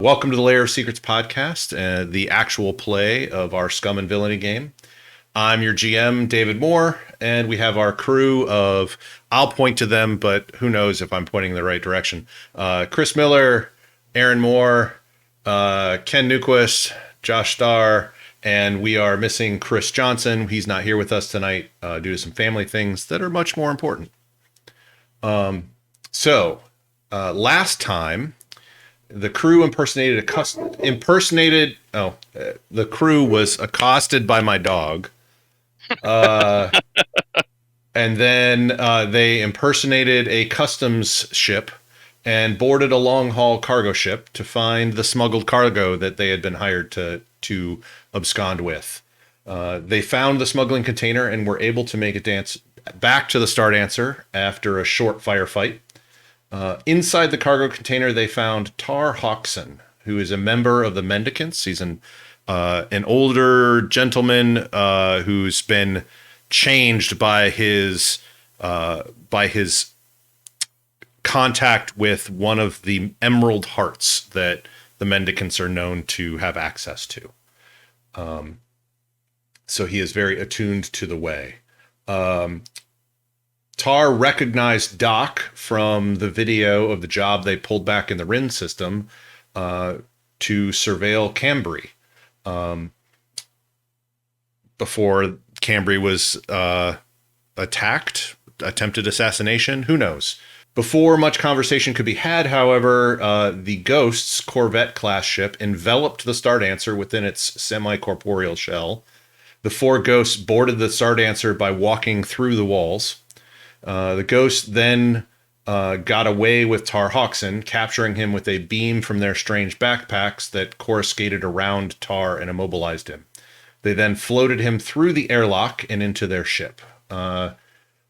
Welcome to the Layer of Secrets podcast, the actual play of our Scum and Villainy game. I'm your GM, David Moore, and we have our crew of, I'll point to them, but who knows if I'm pointing in the right direction. Chris Miller, Aaron Moore, Ken Newquist, Josh Starr, and we are missing Chris Johnson. He's not here with us tonight due to some family things that are much more important. Last time, the crew the crew was accosted by my dog. And then they impersonated a customs ship and boarded a long haul cargo ship to find the smuggled cargo that they had been hired to abscond with. They found the smuggling container and were able to make a dance back to the Star Dancer after a short firefight. Inside the cargo container, they found Tar Hawkson, who is a member of the Mendicants. He's an older gentleman who's been changed by his contact with one of the emerald hearts that the Mendicants are known to have access to. So he is very attuned to the way. Tar recognized Doc from the video of the job they pulled back in the Rin system to surveil Cambry before Cambry was attacked, attempted assassination, who knows. Before much conversation could be had, however, the Ghost's Corvette-class ship enveloped the Star Dancer within its semi-corporeal shell. The four ghosts boarded the Star Dancer by walking through the walls. The Ghost then got away with Tar Hawkson, capturing him with a beam from their strange backpacks that coruscated around Tar and immobilized him. They then floated him through the airlock and into their ship.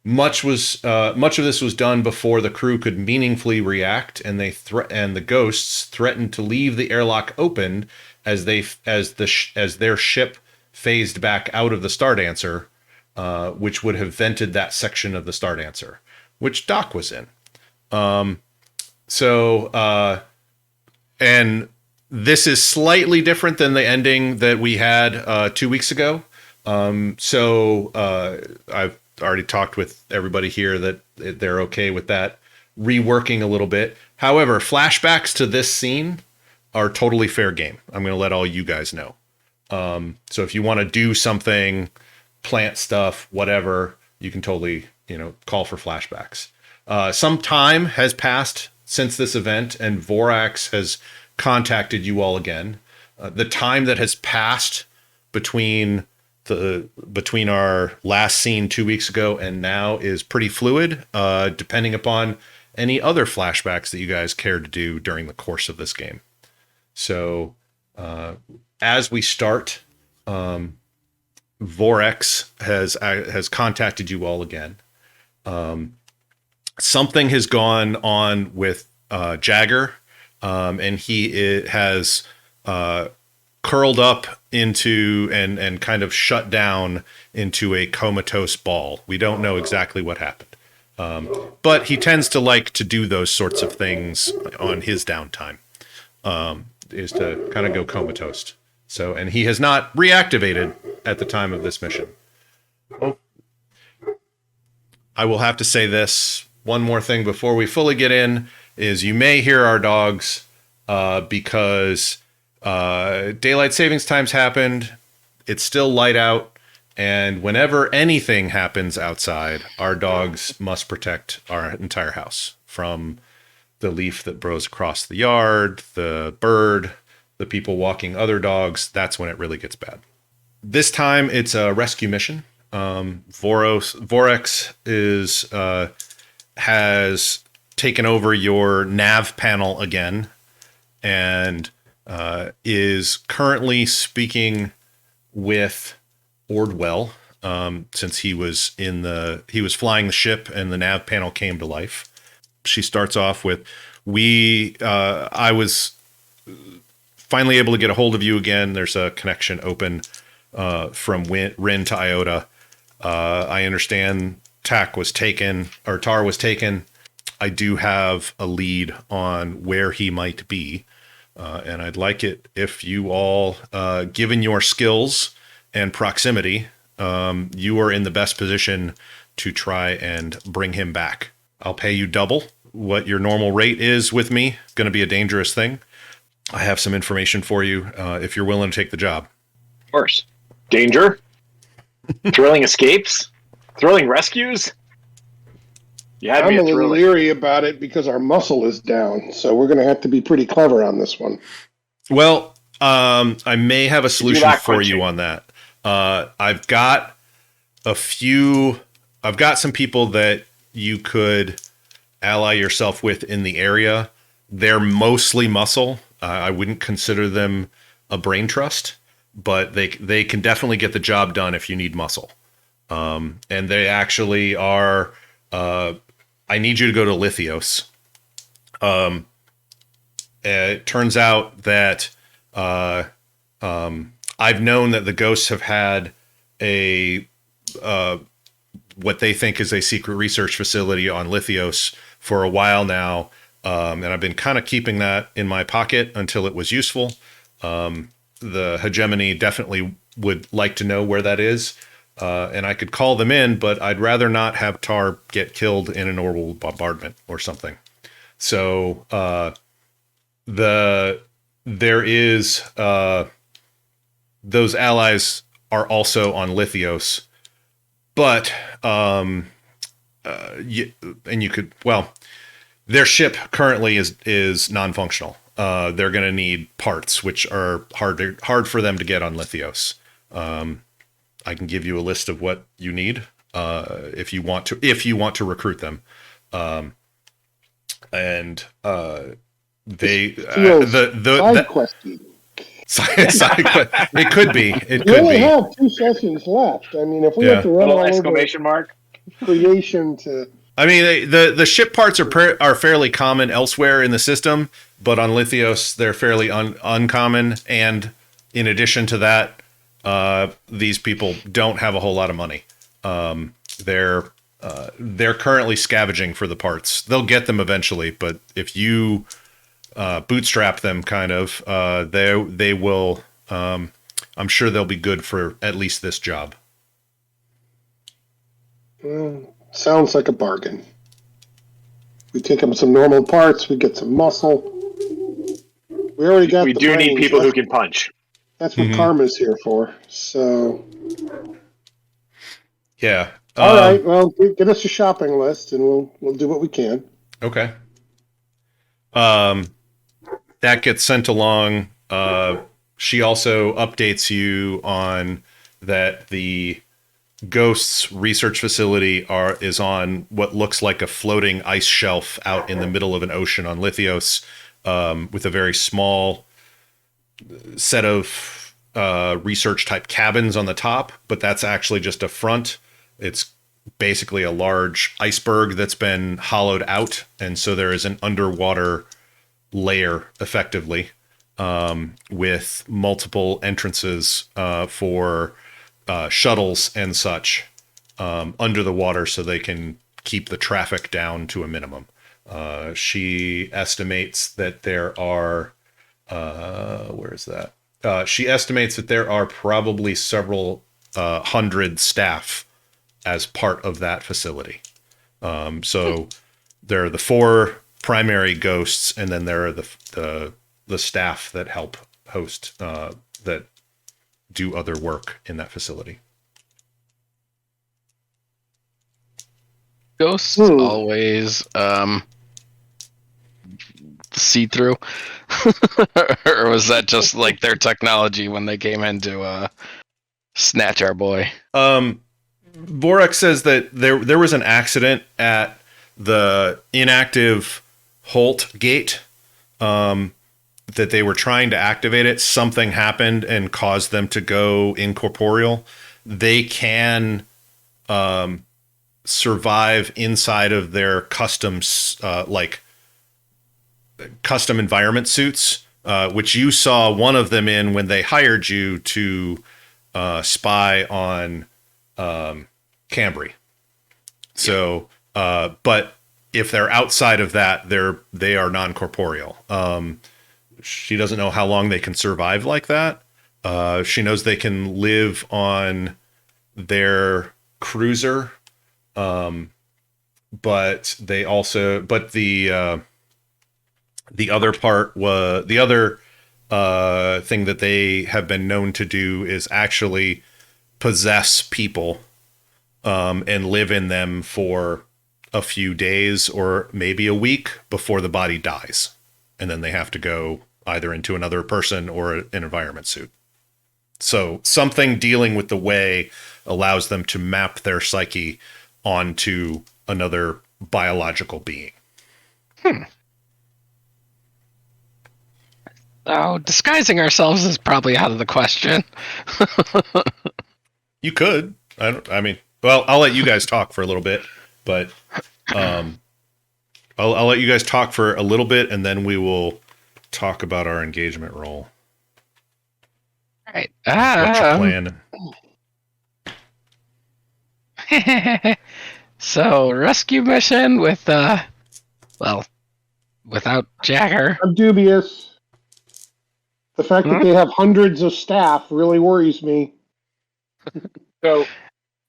Much of this was done before the crew could meaningfully react, and the Ghosts threatened to leave the airlock open as their ship phased back out of the Star Dancer. Which would have vented that section of the Star Dancer, which Doc was in. And this is slightly different than the ending that we had 2 weeks ago. I've already talked with everybody here that they're okay with that reworking a little bit. However, flashbacks to this scene are totally fair game. I'm going to let all you guys know. So if you want to do something, plant stuff, whatever, you can totally, call for flashbacks. Some time has passed since this event, and Vorax has contacted you all again. The time that has passed between our last scene 2 weeks ago and now is pretty fluid, depending upon any other flashbacks that you guys care to do during the course of this game. So, as we start, Vorex has contacted you all again. Something has gone on with Jagger, and he has curled up into and kind of shut down into a comatose ball. We don't know exactly what happened, but he tends to like to do those sorts of things on his downtime, is to kind of go comatose. So, and he has not reactivated at the time of this mission. Oh, I will have to say this one more thing before we fully get in is you may hear our dogs because daylight savings times happened. It's still light out. And whenever anything happens outside, our dogs must protect our entire house from the leaf that blows across the yard, the bird, the people walking other dogs. That's when it really gets bad. This time it's a rescue mission. Vorex has taken over your nav panel again and is currently speaking with Ordwell, since he was flying the ship and the nav panel came to life. She starts off with, I was finally able to get a hold of you again. There's a connection open from Rin to Iota. I understand Tar was taken. I do have a lead on where he might be. And I'd like it if you all, given your skills and proximity, you are in the best position to try and bring him back. I'll pay you double what your normal rate is with me. It's going to be a dangerous thing. I have some information for you if you're willing to take the job. Of course. Danger? Thrilling escapes? Thrilling rescues? You had I'm me a at little thrilling. leery about it because our muscle is down, so we're going to have to be pretty clever on this one. Well, I may have a solution for punching. you on that. I've got some people that you could ally yourself with in the area. They're mostly muscle. I wouldn't consider them a brain trust, but they can definitely get the job done if you need muscle. And they actually are. I need you to go to Lithios. It turns out that I've known that the ghosts have had a what they think is a secret research facility on Lithios for a while now, and I've been kind of keeping that in my pocket until it was useful. The hegemony definitely would like to know where that is, and I could call them in, but I'd rather not have Tar get killed in an orbital bombardment or something. So there is those allies are also on Lithios, but you could, well, their ship currently is non-functional. They're going to need parts, which are hard for them to get on Lithios. I can give you a list of what you need if you want to recruit them, and they Side questing. It could be. It We could only be. have 2 sessions left. I mean, if we have to run Little all exclamation mark. creation to... I mean, the ship parts are fairly common elsewhere in the system, but on Lithios they're fairly uncommon. And in addition to that, these people don't have a whole lot of money. They're currently scavenging for the parts. They'll get them eventually, but if you bootstrap them, kind of, they will. I'm sure they'll be good for at least this job. Sounds like a bargain. We take them some normal parts. We get some muscle. We already got. We the do need brains. people who can punch. That's what Karma's here for. So. Yeah. All right. Well, get us a shopping list, and we'll do what we can. Okay. That gets sent along. She also updates you on that the Ghost's research facility is on what looks like a floating ice shelf out in the middle of an ocean on Lithios, with a very small set of research type cabins on the top, but that's actually just a front. It's basically a large iceberg that's been hollowed out, and so there is an underwater layer effectively, with multiple entrances for shuttles and such under the water, so they can keep the traffic down to a minimum. She estimates that there are where is that? She estimates that there are probably several hundred staff as part of that facility. So there are the 4 primary ghosts, and then there are the staff that help host, that do other work in that facility. Ghosts always see-through? Or was that just like their technology when they came in to snatch our boy? Vorak says that there was an accident at the inactive Holt gate, that they were trying to activate it. Something happened and caused them to go incorporeal. They can survive inside of their custom environment suits, which you saw one of them in when they hired you to spy on Cambry. So, but if they're outside of that, they are non-corporeal. she doesn't know how long they can survive like that. She knows they can live on their cruiser, but the other part was the other thing that they have been known to do is actually possess people and live in them for a few days or maybe a week before the body dies. And then they have to go either into another person or an environment suit. So something dealing with the way allows them to map their psyche onto another biological being. Oh, disguising ourselves is probably out of the question. You could. Well, I'll let you guys talk for a little bit, but I'll let you guys talk for a little bit, and then we will talk about our engagement roll. All right. What's your plan? So, rescue mission with, without Jagger. I'm dubious. The fact that they have hundreds of staff really worries me. So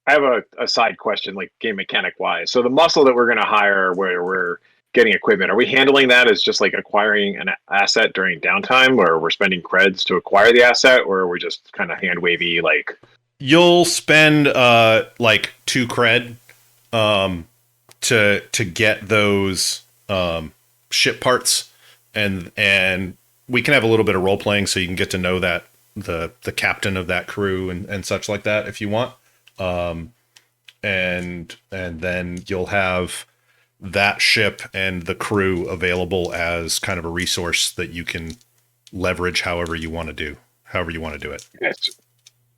I have a side question, like game mechanic wise. So the muscle that we're going to hire where we're getting equipment, are we handling that as just like acquiring an asset during downtime, or we're spending creds to acquire the asset, or are we just kind of hand wavy like? You'll spend like 2 cred to get those ship parts, and we can have a little bit of role playing so you can get to know that the captain of that crew and such like that if you want. And then you'll have that ship and the crew available as kind of a resource that you can leverage however you want to do it. Yes.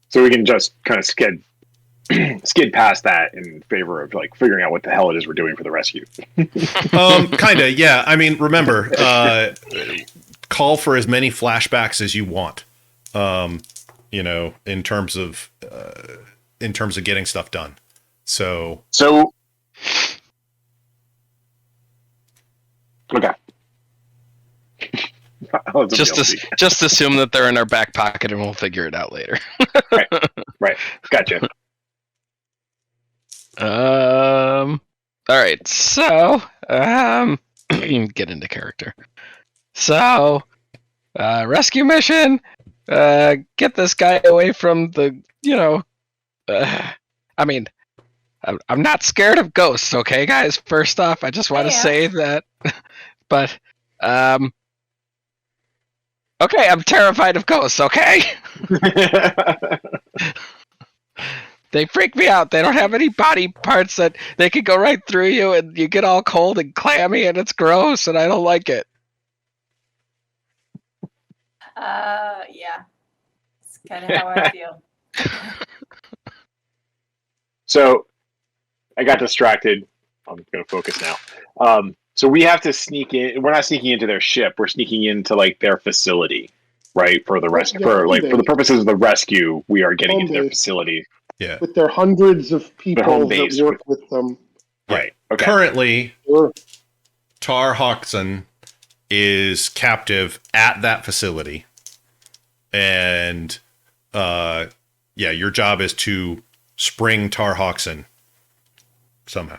So we can just kind of skid past that in favor of like figuring out what the hell it is we're doing for the rescue. Kind of, yeah. I mean, remember, call for as many flashbacks as you want. In terms of getting stuff done. So okay. just assume that they're in our back pocket and we'll figure it out later. Right. Gotcha. All right. So, get into character. So, rescue mission. Get this guy away from the, I'm not scared of ghosts, okay, guys? First off, I just want to say that, but, okay, I'm terrified of ghosts, okay? They freak me out. They don't have any body parts that they could go right through you and you get all cold and clammy and it's gross and I don't like it. Yeah. It's kind of how I feel. So I got distracted. I'm going to focus now. So we have to sneak in. We're not sneaking into their ship. We're sneaking into like their facility, right? For the rescue, for the purposes of the rescue, we are getting into their facility. Yeah. With their hundreds of people that work with them. Right. Okay. Currently, Tar Hoxon is captive at that facility. And your job is to spring Tar Hoxon somehow.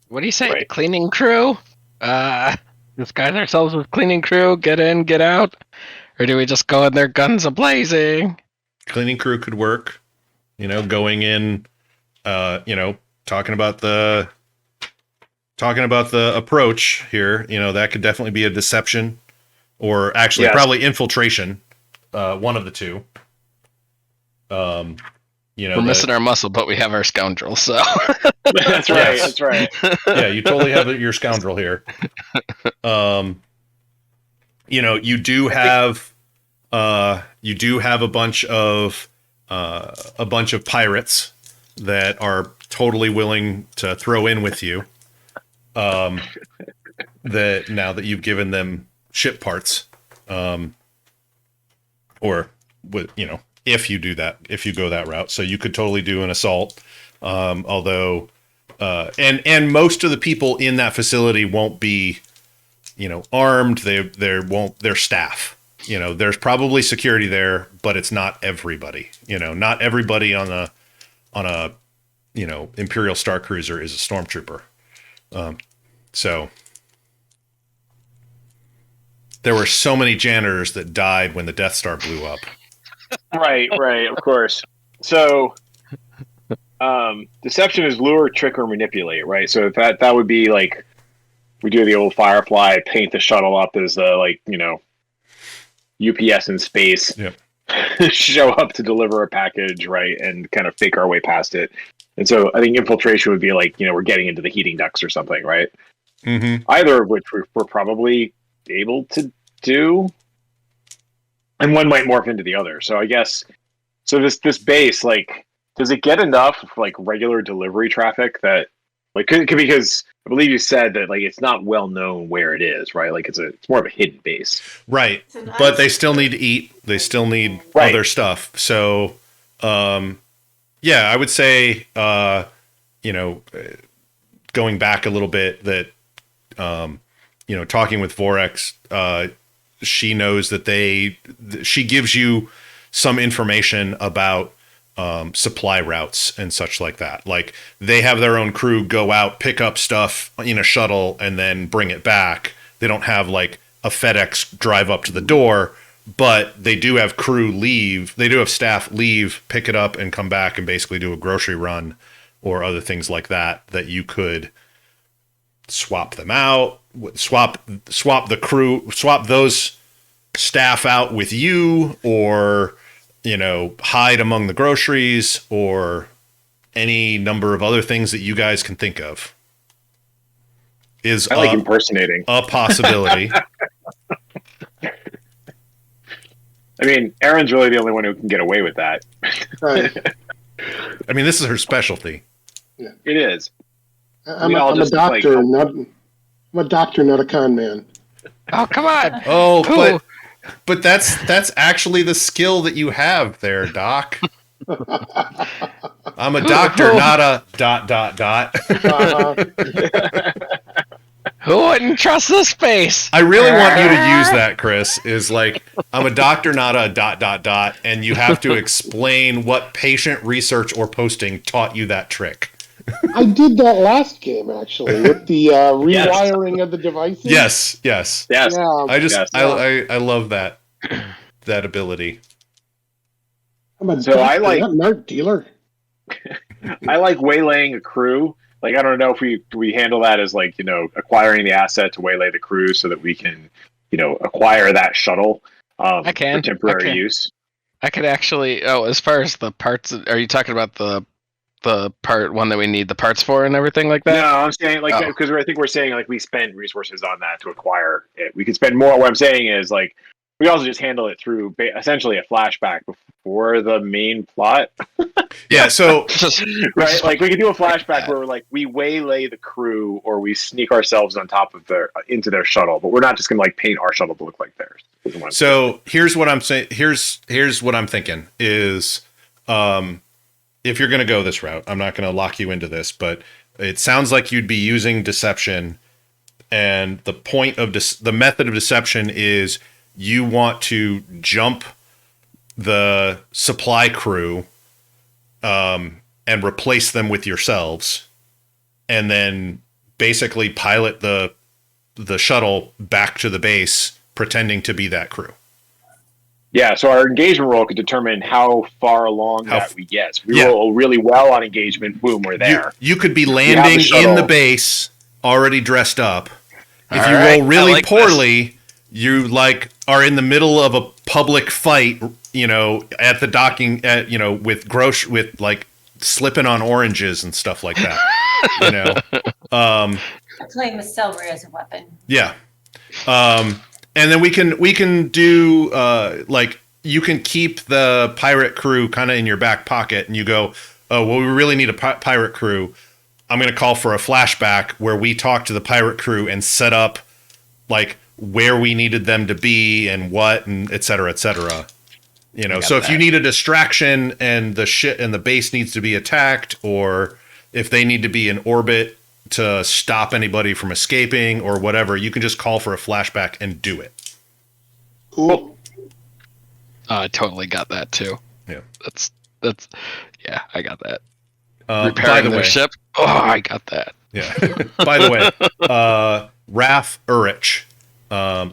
What do you say? Right. Cleaning crew? Disguise ourselves with cleaning crew, get in, get out? Or do we just go in there guns a-blazing? Cleaning crew could work. Going in, talking about the approach here, that could definitely be a deception or actually probably infiltration. One of the two. We're missing our muscle, but we have our scoundrel, so. That's right. That's right. Yeah, you totally have your scoundrel here. You do have a bunch of pirates that are totally willing to throw in with you. That now that you've given them ship parts, or if you do that, if you go that route, so you could totally do an assault. Although, and most of the people in that facility won't be armed. They're staff. There's probably security there, but it's not everybody. Not everybody on a Imperial Star Cruiser is a stormtrooper. So there were so many janitors that died when the Death Star blew up. Right, of course. So, deception is lure, trick, or manipulate, right? So that would be like we do the old Firefly, paint the shuttle up as UPS in space. Yep. Show up to deliver a package, right, and kind of fake our way past it. And so I think infiltration would be like we're getting into the heating ducts or something, right? Mm-hmm. Either of which we're probably able to do, and one might morph into the other. So I guess this base, like, does it get enough like regular delivery traffic that because I believe you said that like it's not well known where it is, right? Like it's more of a hidden base, right? But they still need to eat. They still need other stuff. So, yeah, I would say, going back a little bit, that talking with Vorex, she knows that she gives you some information about supply routes and such like that. Like they have their own crew go out, pick up stuff in a shuttle and then bring it back. They don't have like a FedEx drive up to the door, but they do have crew leave. They do have staff leave, pick it up and come back and basically do a grocery run or other things like that you could swap them out, swap the crew, swap those staff out with you, or hide among the groceries, or any number of other things that you guys can think of. I like impersonating a possibility. I mean, Erin's really the only one who can get away with that. Right. I mean, this is her specialty. Yeah. It is. I'm a doctor, I'm a doctor, not a con man. Oh, come on. Oh, but that's actually the skill that you have there, Doc. I'm a doctor, not a ... Who wouldn't trust the space? I really want you to use that, Chris, is like, I'm a doctor, not a ... and you have to explain what patient research or posting taught you that trick. I did that last game, actually, with the rewiring of the devices. Yes. Yeah. I love that ability. I'm a doctor, not an art dealer. I like waylaying a crew. Like, I don't know if we handle that as like, acquiring the asset to waylay the crew so that we can, acquire that shuttle I can. for temporary use. I could actually, as far as the parts, are you talking about the part one that we need the parts for and everything like that? No, I'm saying like, because I think we're saying like we spend resources on that to acquire it. We could spend more. What I'm saying is like, we also just handle it through essentially a flashback before the main plot. Yeah, so right, like we could do a flashback where like we waylay the crew or we sneak ourselves on top of into their shuttle, but we're not just gonna like paint our shuttle to look like theirs. So here's what I'm saying. Here's what I'm thinking is, if you're gonna go this route, I'm not gonna lock you into this, but it sounds like you'd be using deception, and the point of the method of deception is you want to jump the supply crew and replace them with yourselves, and then basically pilot the shuttle back to the base pretending to be that crew. Yeah, so our engagement roll could determine how far along that we get. So we roll really well on engagement, boom, we're there. You could be landing in the base already dressed up. If you roll really poorly, you like are in the middle of a public fight, at the docking, with like slipping on oranges and stuff like that. Playing with celery as a weapon. Yeah. And then we can do like you can keep the pirate crew kind of in your back pocket, and you go, oh well, we really need a pirate crew. I'm going to call for a flashback where we talk to the pirate crew and set up like where we needed them to be and what, and et cetera, et cetera. So if you need a distraction and the base needs to be attacked, or if they need to be in orbit to stop anybody from escaping or whatever, you can just call for a flashback and do it. Cool. I totally got that too. Yeah. That's yeah, I got that. By Repairing the their way, ship. Oh, I got that. yeah. By the way, Raf Urich, or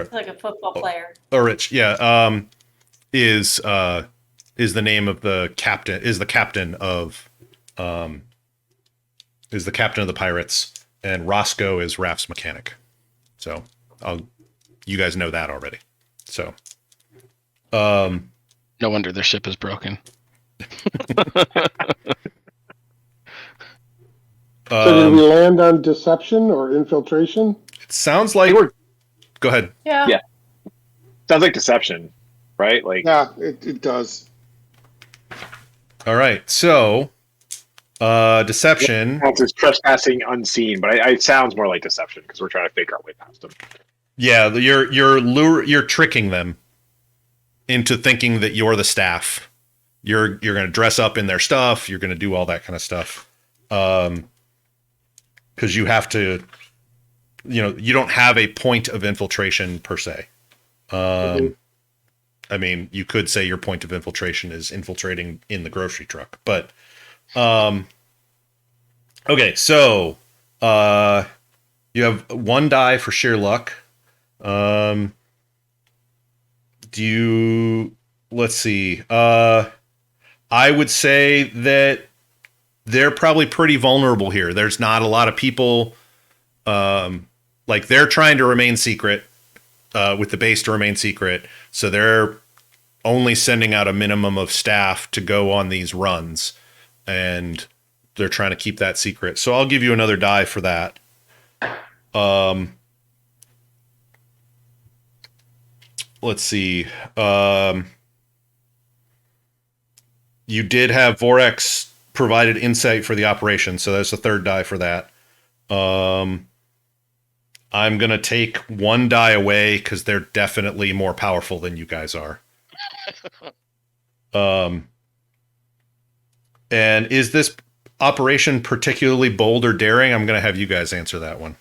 It's like a football player. Urich, yeah, is the name of the captain. Is the captain of the pirates, and Roscoe is Raf's mechanic. So, you guys know that already. So, no wonder their ship is broken. So did we land on deception or infiltration? It sounds like go ahead. Yeah. Yeah. Sounds like deception, right? Like, Yeah, it does. All right. So, deception. it's trespassing unseen, but it sounds more like deception because we're trying to fake our way past them. Yeah, you're tricking them into thinking that you're the staff. You're going to dress up in their stuff. You're going to do all that kind of stuff. Because you have to, you don't have a point of infiltration per se. I mean, you could say your point of infiltration is infiltrating in the grocery truck, but okay. So you have one die for sheer luck. Let's see. I would say that they're probably pretty vulnerable here. There's not a lot of people, like they're trying to remain secret, with the base to remain secret. So they're only sending out a minimum of staff to go on these runs, and they're trying to keep that secret. So I'll give you another die for that. Let's see. You did have Vorex provided insight for the operation, so that's a third die for that. I'm going to take one die away because they're definitely more powerful than you guys are. And is this operation particularly bold or daring? I'm going to have you guys answer that one.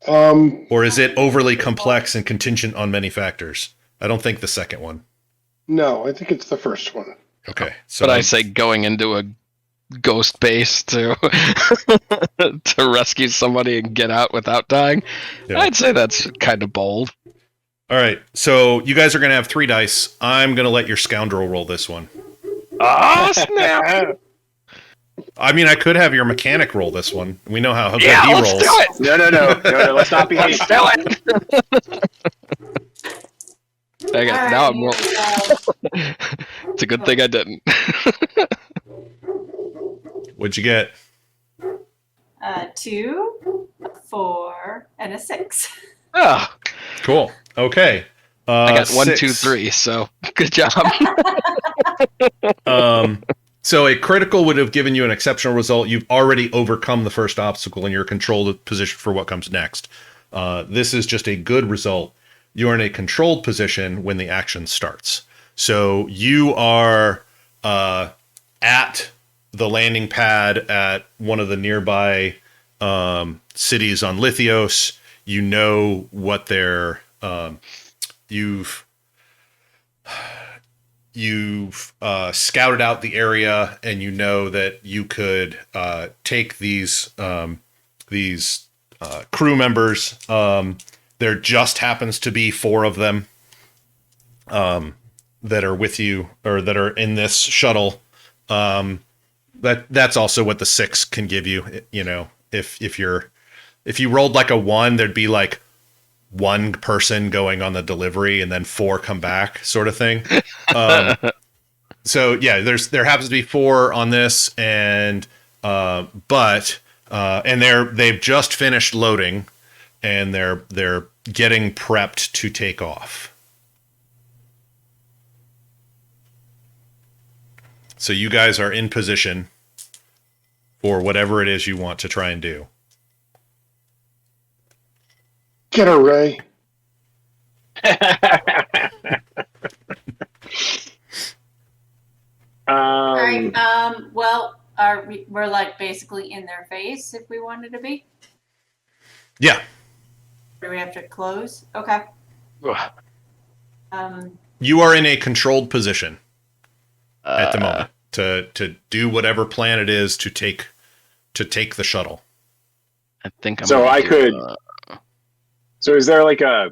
Or is it overly complex and contingent on many factors? I don't think the second one. No, I think it's the first one. Okay. So But I say going into a ghost base to to rescue somebody and get out without dying. Yeah. I'd say that's kind of bold. All right. So you guys are going to have 3 dice. I'm going to let your scoundrel roll this one. Oh, snap! I mean, I could have your mechanic roll this one. We know how good Yeah, he let's rolls. do it! No, let's not be Let's hasty. do it! Dang it, now I'm roll- It's a good thing I didn't. What'd you get? 2, a 4, and a 6. Oh, Cool. Okay. I got 1, 2, 6. 3, so good job. So a critical would have given you an exceptional result. You've already overcome the first obstacle in your controlled position for what comes next. This is just a good result. You're in a controlled position when the action starts. So you are at the landing pad at one of the nearby cities on Lithios. You know what they're you've scouted out the area, and you know that you could take these crew members. There just happens to be 4 of them that are with you, or that are in this shuttle. That's also what the 6 can give you. You know, if you rolled like a 1, there'd be like 1 person going on the delivery and then 4 come back, sort of thing. So yeah, there happens to be 4 on this, and they've just finished loading, and they're getting prepped to take off. So you guys are in position for whatever it is you want to try and do. Get her, Ray. All right. Well, we're like basically in their face if we wanted to be? Yeah. Do we have to close? Okay. You are in a controlled position at the moment to do whatever plan it is to take the shuttle. I think I'm So gonna I do, could. So is there like a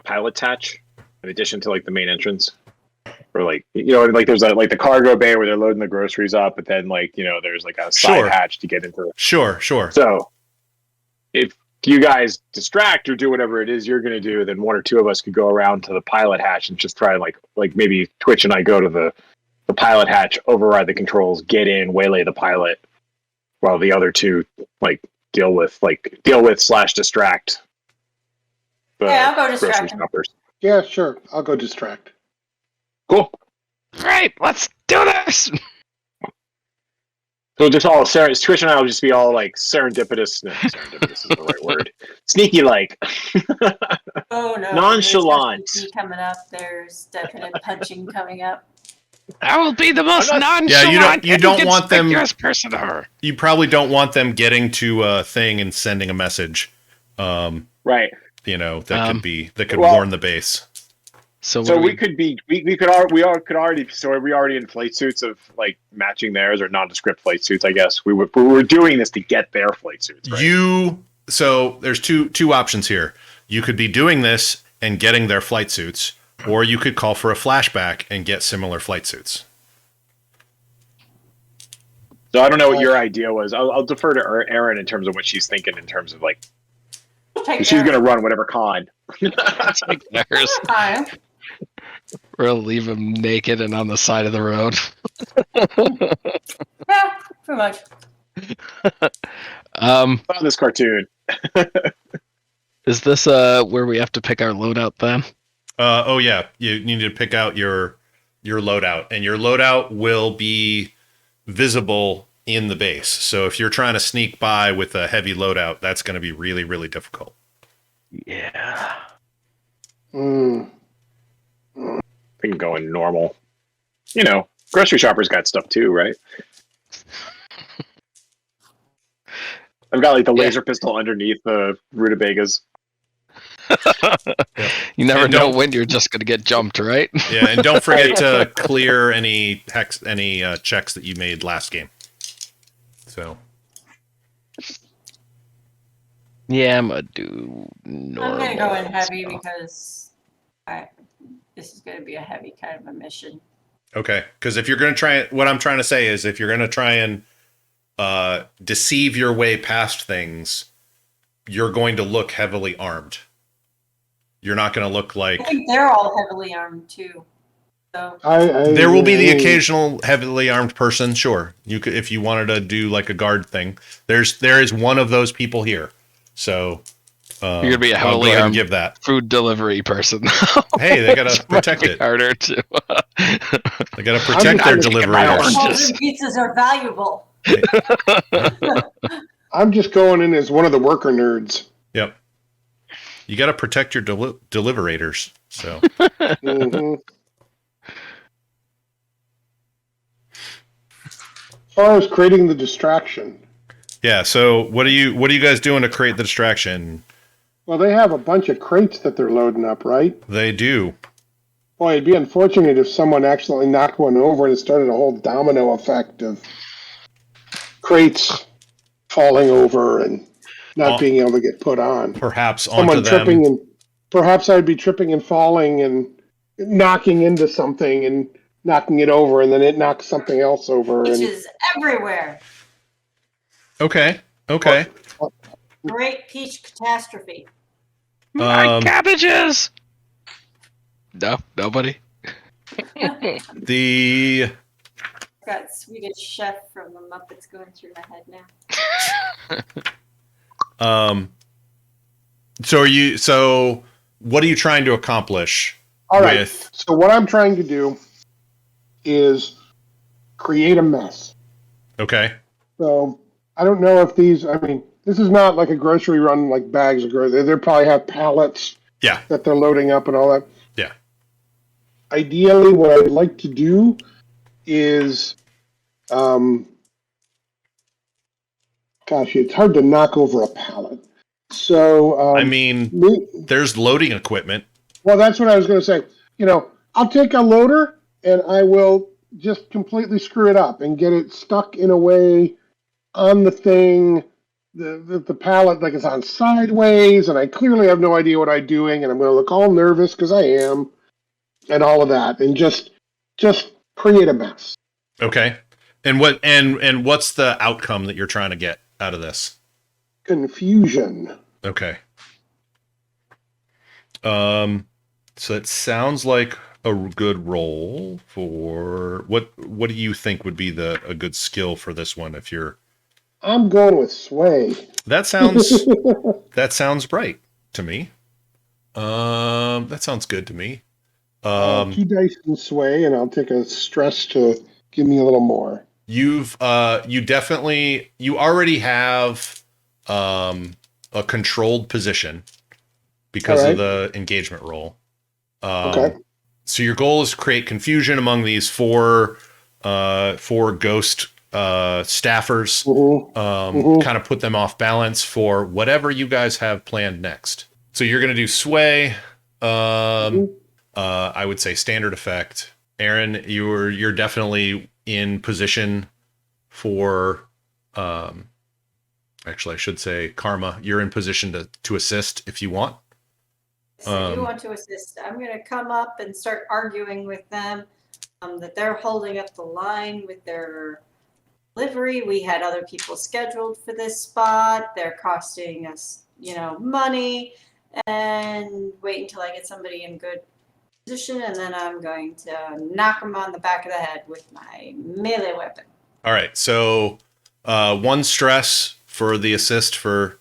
pilot hatch in addition to like the main entrance, or like like there's like the cargo bay where they're loading the groceries up, but then like there's like a side Sure. hatch to get into. Sure. So if you guys distract or do whatever it is you're going to do, then one or two of us could go around to the pilot hatch and just try like maybe Twitch and I go to the pilot hatch, override the controls, get in, waylay the pilot, while the other two deal with / distract. Yeah, I'll go distract grocery them. shoppers. Yeah, sure. I'll go distract. Cool. Right, let's do this. So just all Twitch and I will just be all like serendipitous. No, serendipitous is the right word. Sneaky like. Oh no. Nonchalant. There's SCP coming up. There's definite punching coming up. I will be the most nonchalant. Yeah, you don't want them. Person ever. You probably don't want them getting to a thing and sending a message. Right. That could warn the base. So we could already in flight suits of like matching theirs or nondescript flight suits. I guess we were doing this to get their flight suits. Right? So there's two options here. You could be doing this and getting their flight suits, or you could call for a flashback and get similar flight suits. So I don't know what your idea was. I'll defer to Erin in terms of what she's thinking in terms of like she's going to run whatever con. Take theirs. Fine. We'll leave him naked and on the side of the road. Yeah, pretty much. On this cartoon. Is this where we have to pick our loadout then? Oh yeah, you need to pick out your loadout, and your loadout will be visible in the base. So if you're trying to sneak by with a heavy loadout, that's going to be really, really difficult. Yeah. I think going normal. Grocery shoppers got stuff too, right? I've got like the laser pistol underneath the rutabagas. You never know when you're just going to get jumped, right? Yeah, and don't forget to clear any checks that you made last game. So. Yeah, I'm going to do normal. I'm going to go in heavy because this is going to be a heavy kind of a mission. Okay, because if you're going to try, what I'm trying to say is if you're going to try and deceive your way past things, you're going to look heavily armed. You're not going to look like... I think they're all heavily armed too. So there will be the occasional heavily armed person, sure. You could, if you wanted to do like a guard thing. There is one of those people here. So you're gonna be a heavily armed give that food delivery person. Hey, they gotta protect it. Harder to. They gotta protect their deliveries. frozen pizzas are valuable. I'm just going in as one of the worker nerds. Yep. You got to protect your deliverators. So. Mm-hmm. As far as creating the distraction. Yeah. So what are you guys doing to create the distraction? Well, they have a bunch of crates that they're loading up, right? They do. Boy, it'd be unfortunate if someone accidentally knocked one over and it started a whole domino effect of crates falling over and not being able to get put on. Perhaps someone onto tripping them. and perhaps I'd be tripping and falling and knocking into something and knocking it over, and then it knocks something else over. Which is everywhere. Okay. Great peach catastrophe. My cabbages! No, nobody. The Got Swedish Chef from the Muppets going through my head now. So what are you trying to accomplish? All right. So what I'm trying to do is create a mess. Okay. So I don't know if these. I mean, this is not like a grocery run, like bags of groceries. They probably have pallets. Yeah. That they're loading up and all that. Yeah. Ideally, what I'd like to do is gosh, it's hard to knock over a pallet. So, I mean, there's loading equipment. Well, that's what I was going to say. I'll take a loader and I will just completely screw it up and get it stuck in a way on the thing, the pallet, like it's on sideways, and I clearly have no idea what I'm doing, and I'm going to look all nervous because I am, and all of that, and just create a mess. Okay. And what's the outcome that you're trying to get out of this? Confusion. Okay. So it sounds like a good roll for what do you think would be a good skill for this one if you're I'm going with sway. That sounds right to me. That sounds good to me. 2 dice in sway, and I'll take a stress to give me a little more. You already have a controlled position because of the engagement roll. Okay. So your goal is to create confusion among these four ghost staffers, kind of put them off balance for whatever you guys have planned next. So you're going to do sway. I would say standard effect. Aaron, you're definitely in position for. Actually, I should say Karma. You're in position to assist if you want. So you want to assist. I'm going to come up and start arguing with them that they're holding up the line with their delivery. We had other people scheduled for this spot. They're costing us, money. And wait until I get somebody in good position, and then I'm going to knock them on the back of the head with my melee weapon. All right. So 1 stress for the assist for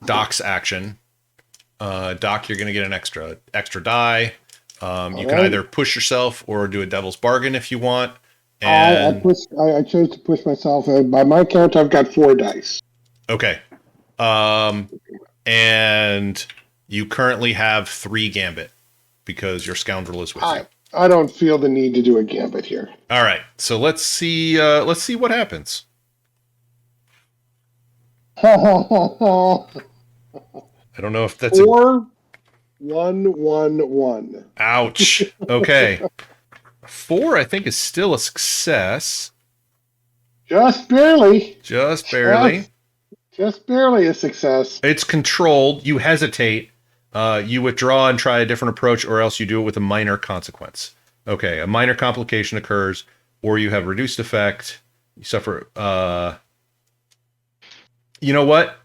Doc's action. Doc, you're going to get an extra die. You can either push yourself or do a devil's bargain if you want. And I chose to push myself. By my count, I've got 4 dice. Okay. And you currently have 3 gambit because your scoundrel is with you. I don't feel the need to do a gambit here. All right. So let's see what happens. I don't know if that's 4, 1, 1, 1. Ouch. Okay. 4, I think, is still a success. Just barely. Just barely. Just barely a success. It's controlled. You hesitate. You withdraw and try a different approach, or else you do it with a minor consequence. Okay, a minor complication occurs, or you have reduced effect. You suffer. You know what?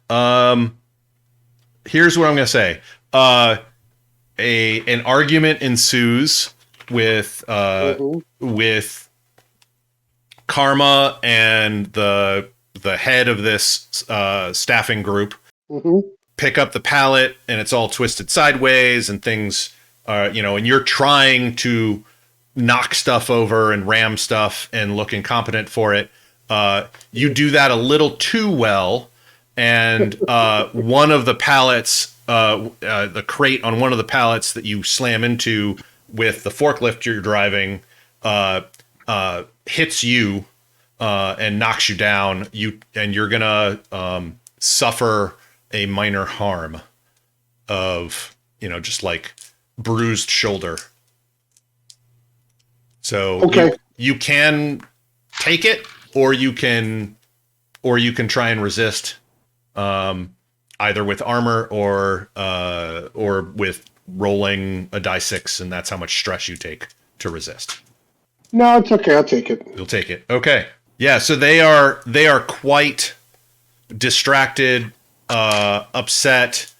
Here's what I'm going to say. An argument ensues with Karma and the head of this staffing group. Pick up the pallet, and it's all twisted sideways, and things and you're trying to knock stuff over and ram stuff and look incompetent for it. You do that a little too well. And one of the pallets, the crate on one of the pallets that you slam into with the forklift you're driving, hits you and knocks you down. You're gonna suffer a minor harm of just like bruised shoulder. So you can take it, or you can try and resist. Either with armor or with rolling a die 6, and that's how much stress you take to resist. No, it's okay. I'll take it. You'll take it. Okay. Yeah. So they are quite distracted, upset,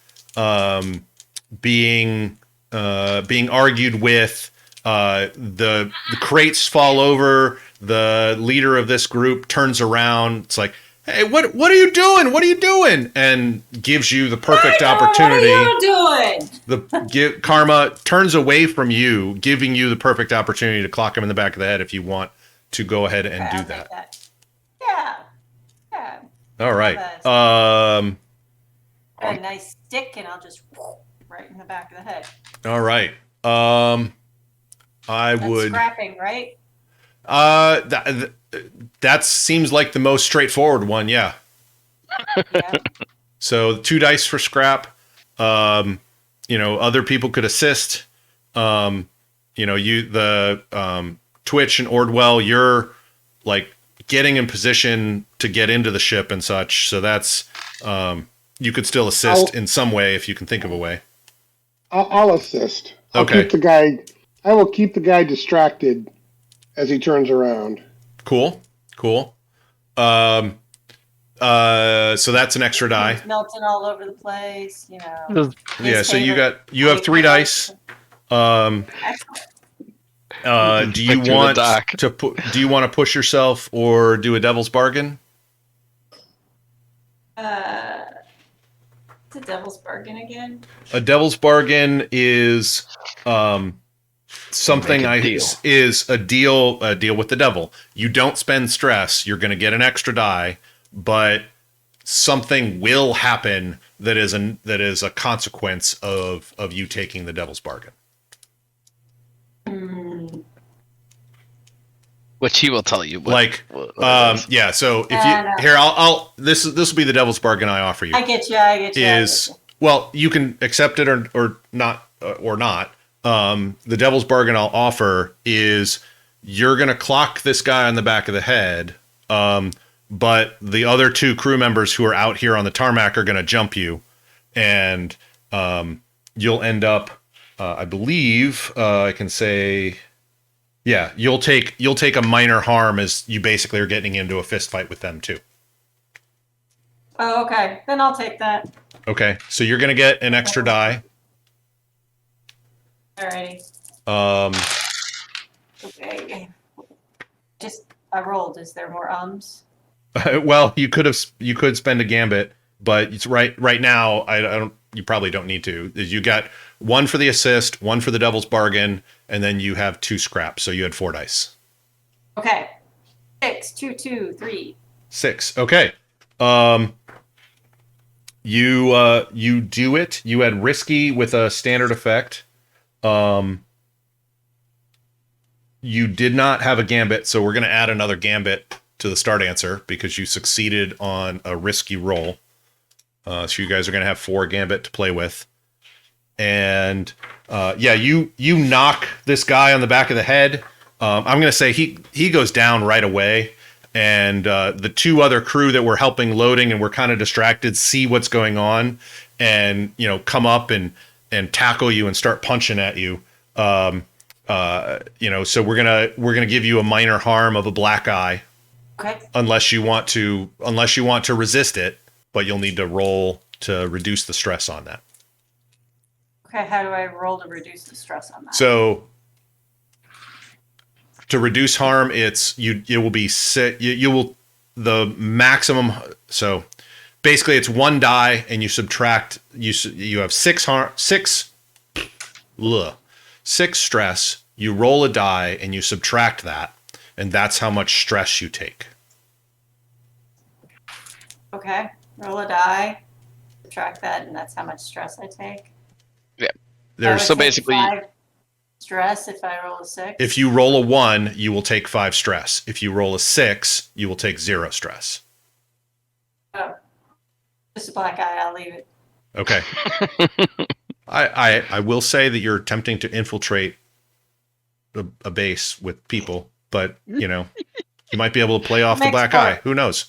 being argued with. The crates fall over. The leader of this group turns around. It's like, hey, what are you doing? What are you doing? And gives you the perfect opportunity. What are you doing? Karma turns away from you, giving you the perfect opportunity to clock him in the back of the head if you want to go ahead and do that. Yeah. All right. A nice stick, and I'll just right in the back of the head. All right. That's scrapping, right? that seems like the most straightforward one. Yeah. Yeah. So 2 dice for scrap. Other people could assist. Twitch and Ordwell, you're like getting in position to get into the ship and such. So that's, you could still assist in some way if you can think of a way. I'll assist. Okay. I will keep the guy distracted as he turns around. Cool. So that's an extra die. It's melting all over the place, you know. Yeah, so you have 3 dice. Do you want to push yourself or do a devil's bargain? It's a devil's bargain again. A devil's bargain is something is a deal with the devil. You don't spend stress. You're going to get an extra die, but something will happen that is a consequence of you taking the devil's bargain. Which he will tell you. So if I'll this will be the devil's bargain I offer you. I get you. Well, you can accept it or not. The devil's bargain I'll offer is you're going to clock this guy on the back of the head, but the other 2 crew members who are out here on the tarmac are going to jump you, and you'll end up, I believe, I can say, yeah, you'll take a minor harm as you basically are getting into a fist fight with them too. Oh, okay. Then I'll take that. Okay, so you're going to get an extra die. Alrighty. Okay. I rolled. Is there more ums? Well, you could spend a gambit, but it's right now. You probably don't need to. You got 1 for the assist, 1 for the devil's bargain, and then you have 2 scraps. So you had 4 dice. Okay. 6, 2, 2, 3. 6. Okay. You do it. You had risky with a standard effect. You did not have a gambit, so we're going to add another gambit to the start answer because you succeeded on a risky roll. So you guys are going to have 4 gambit to play with. And you knock this guy on the back of the head. I'm going to say he goes down right away. And the 2 other crew that were helping loading and were kind of distracted see what's going on and, come up and tackle you and start punching at you. So we're gonna give you a minor harm of a black eye. Okay. Unless you want to resist it, but you'll need to roll to reduce the stress on that. Okay, how do I roll to reduce the stress on that? So to reduce harm, it will be the maximum. So basically, it's 1 die, and you subtract. You have 6 stress. You roll a die, and you subtract that, and that's how much stress you take. Okay, roll a die, subtract that, and that's how much stress I take. Yeah. There's so basically 5 stress if I roll a 6. If you roll a 1, you will take 5 stress. If you roll a 6, you will take 0 stress. Oh, just a black eye. I'll leave it. Okay. I will say that you're attempting to infiltrate a base with people, but you might be able to play off the black eye. Who knows?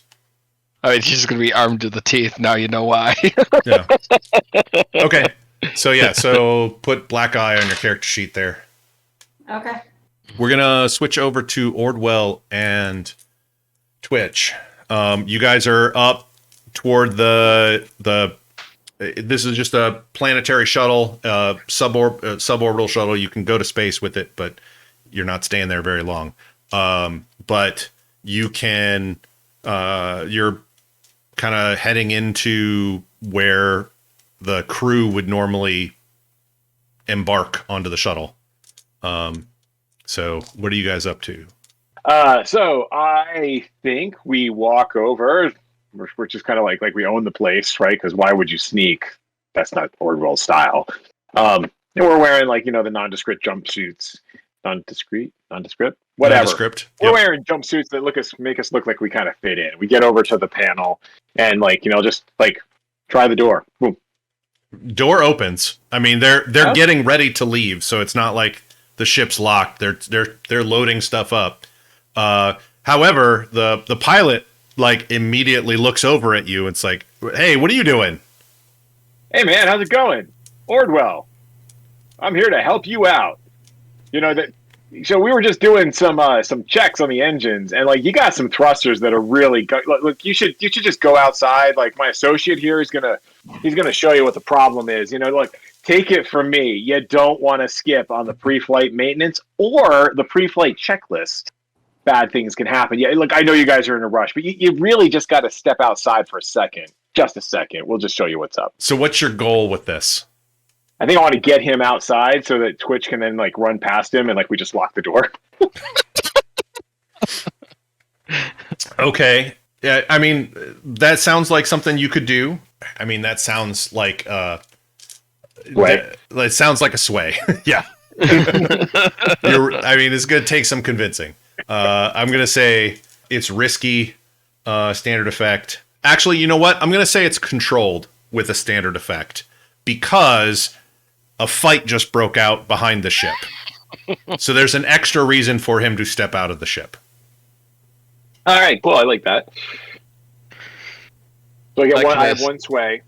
I mean, she's going to be armed to the teeth. Now you know why. Yeah. Okay. So put black eye on your character sheet there. Okay. We're going to switch over to Ordwell and Twitch. You guys are up toward the this is just a planetary shuttle, suborbital shuttle. You can go to space with it, but you're not staying there very long. But you can, you're kind of heading into where the crew would normally embark onto the shuttle. So what are you guys up to? So I think we walk over. We're just kind of like we own the place, right? Because why would you sneak? That's not Ordwell style. And we're wearing the nondescript jumpsuits, nondescript, whatever. Nondescript. We're Yep. wearing jumpsuits that make us look like we kind of fit in. We get over to the panel and just like try the door. Boom. Door opens. I mean, they're getting ready to leave, so it's not like the ship's locked. They're loading stuff up. However, the pilot like immediately looks over at you. It's like, hey, what are you doing? Hey man, how's it going? Ordwell, I'm here to help you out. So we were just doing some checks on the engines, and like you got some thrusters that are really look. You should just go outside. Like my associate here is he's gonna show you what the problem is. Look, take it from me. You don't want to skip on the pre-flight maintenance or the pre-flight checklist. Bad things can happen. Yeah, look, I know you guys are in a rush, but you really just got to step outside for a second. Just a second. We'll just show you what's up. So what's your goal with this? I think I want to get him outside so that Twitch can then like run past him and like we just lock the door. Okay. Yeah, I mean, that sounds like something you could do. I mean, that sounds like it sounds like a sway. Yeah. I mean, it's going to take some convincing. I'm going to say it's risky, standard effect. Actually, you know what? I'm going to say it's controlled with a standard effect because a fight just broke out behind the ship. So there's an extra reason for him to step out of the ship. All right, cool. I like that. So I have one sway.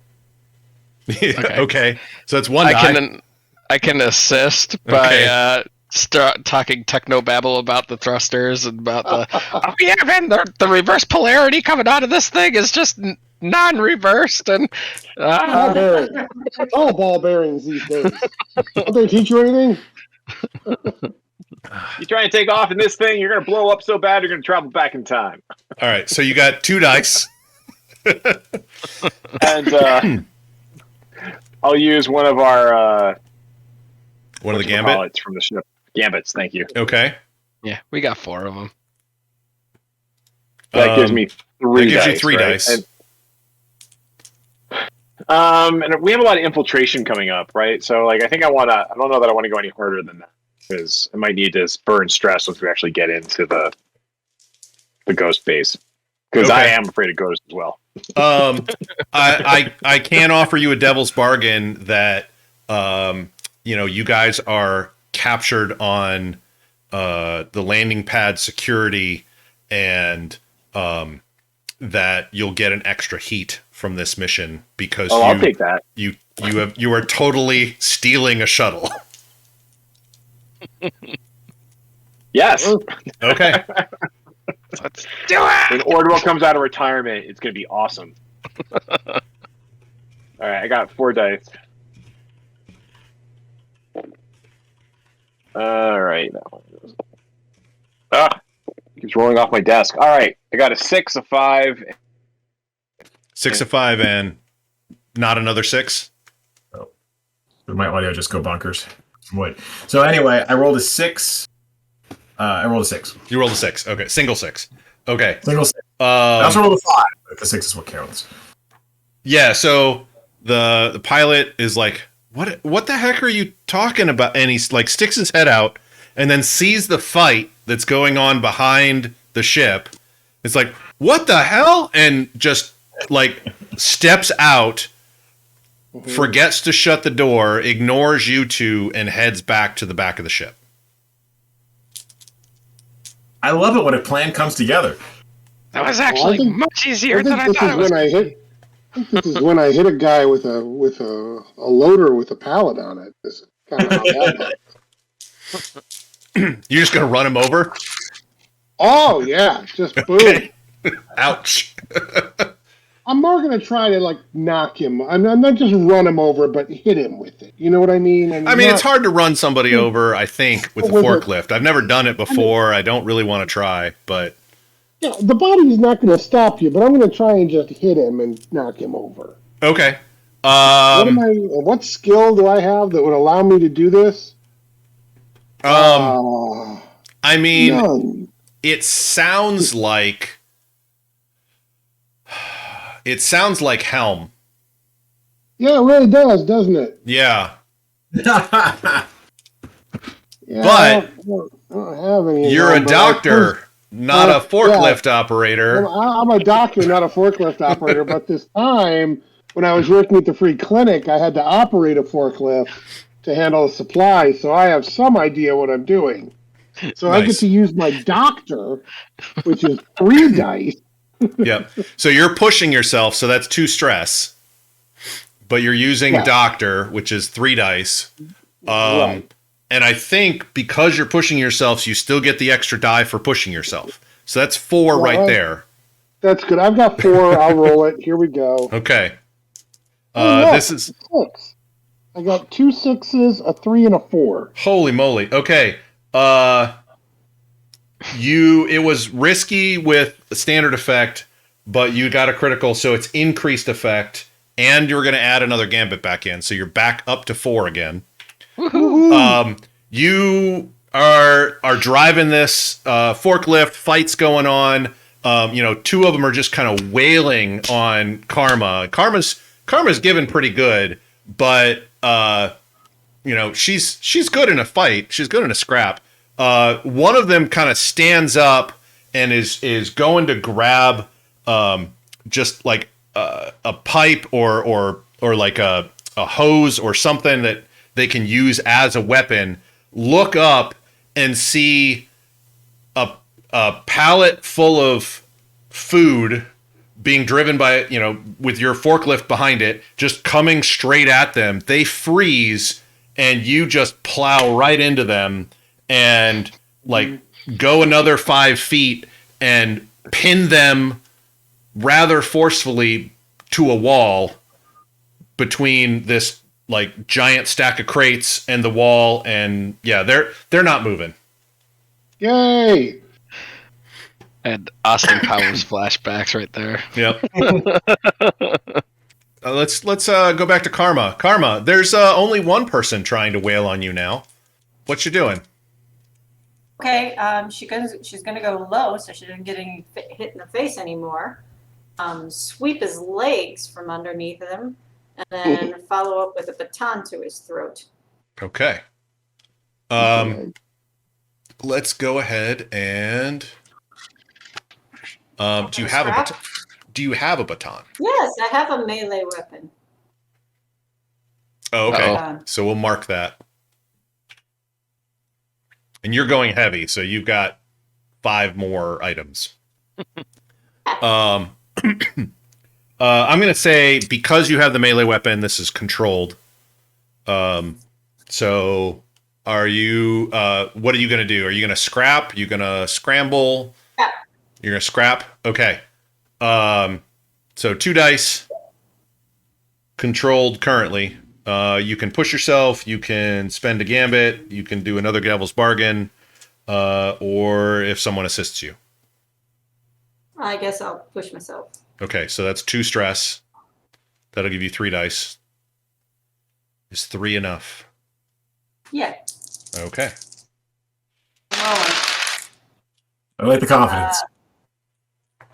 Okay. So that's one die. I can assist by start talking technobabble about the thrusters and about the reverse polarity coming out of this thing is just non-reversed and ball bearing. All ball bearings these days. Don't they teach you anything? You try and take off in this thing, you're going to blow up so bad you're going to travel back in time. All right, so you got 2 dice. And I'll use one of our one of the gambits from the ship. Gambits, thank you. Okay. Yeah, we got 4 of them. That gives me 3 dice. That gives you 3 right? dice. And we have a lot of infiltration coming up, right? So like I don't know that I want to go any harder than that because I might need to burn stress once we actually get into the ghost base. Because I am afraid of ghosts as well. I can offer you a devil's bargain that you guys are captured on the landing pad security and that you'll get an extra heat from this mission because I'll take that. You are totally stealing a shuttle. Yes. Okay. Let's do it. When Ordwell comes out of retirement, it's going to be awesome. All right, I got 4 dice. All right. Keeps rolling off my desk. All right, I got a 6, a 5. 6, a 5, and not another 6. Oh. My audio just go bonkers. Wait. So anyway, I rolled a 6. I rolled a 6. You rolled a 6. Okay, single 6. Okay. Single 6. I also rolled a 5. But the 6 is what counts. Yeah. So the pilot is like, "What the heck are you talking about?" And he's like, sticks his head out, and then sees the fight that's going on behind the ship. It's like, "What the hell?" And just like steps out, forgets to shut the door, ignores you two, and heads back to the back of the ship. I love it when a plan comes together. That was actually much easier than I thought it was. I think this is when I hit a guy with a loader with a pallet on it. This is kind of how that You're just gonna run him over? Oh yeah, just boom. Okay. Ouch. I'm more gonna try to like knock him. I'm not just run him over, but hit him with it. You know what I mean? It's hard to run somebody over, I think, with a forklift. I've never done it before. I don't really want to try, but yeah, the body's not gonna stop you, but I'm gonna try and just hit him and knock him over. Okay. What skill do I have that would allow me to do this? I mean, none. It sounds like Helm. Yeah, it really does, doesn't it? Yeah. Yeah, Yeah, But I don't have any. you're a doctor, not a forklift Yeah, operator. I'm a doctor, not a forklift operator. But this time, when I was working at the free clinic, I had to operate a forklift to handle the supplies, so I have some idea what I'm doing. So I get Nice. to use my doctor, which is 3 dice. Yep. So you're pushing yourself, so that's 2 stress. But you're using Yeah. doctor, which is 3 dice. Right. And I think because you're pushing yourself, you still get the extra die for pushing yourself. So that's 4 right there. That's good. I've got 4. I'll roll it. Here we go. Okay. Look, This is 6. I got 2 6s, a 3, and a 4. holy moly. Okay. It was risky with the standard effect, but you got a critical, so it's increased effect, and you're going to add another gambit back in, so you're back up to 4 again. You are driving this forklift, fights going on. 2 of them are just kind of wailing on Karma. Karma's given pretty good, but she's good in a fight. She's good in a scrap. One of them kind of stands up and is going to grab just like a pipe or like a hose or something that they can use as a weapon. Look up and see a pallet full of food being driven by, with your forklift behind it, just coming straight at them. They freeze and you just plow right into them and go another 5 feet and pin them rather forcefully to a wall between this giant stack of crates and the wall. And yeah, they're not moving. Yay! And Austin Powers flashbacks right there. Yep. Let's go back to Karma. Karma, there's only one person trying to wail on you now. What you doing? Okay, she's gonna go low, so she doesn't get hit in the face anymore. Sweep his legs from underneath him, and then follow up with a baton to his throat. Okay. Let's go ahead and. Do you have a baton? Do you have a baton? Yes, I have a melee weapon. Oh, okay. Uh-oh. So we'll mark that. And you're going heavy, so you've got 5 more items. I'm going to say because you have the melee weapon, this is controlled. So are you? What are you going to do? Are you going to scrap? Are you going to scramble? Yeah. You're going to scrap? Okay. So 2 dice. Controlled currently. You can push yourself. You can spend a gambit. You can do another devil's bargain. Or if someone assists you. I guess I'll push myself. Okay, so that's 2 stress. That'll give you 3 dice. Is 3 enough? Yeah. Okay. I like the confidence.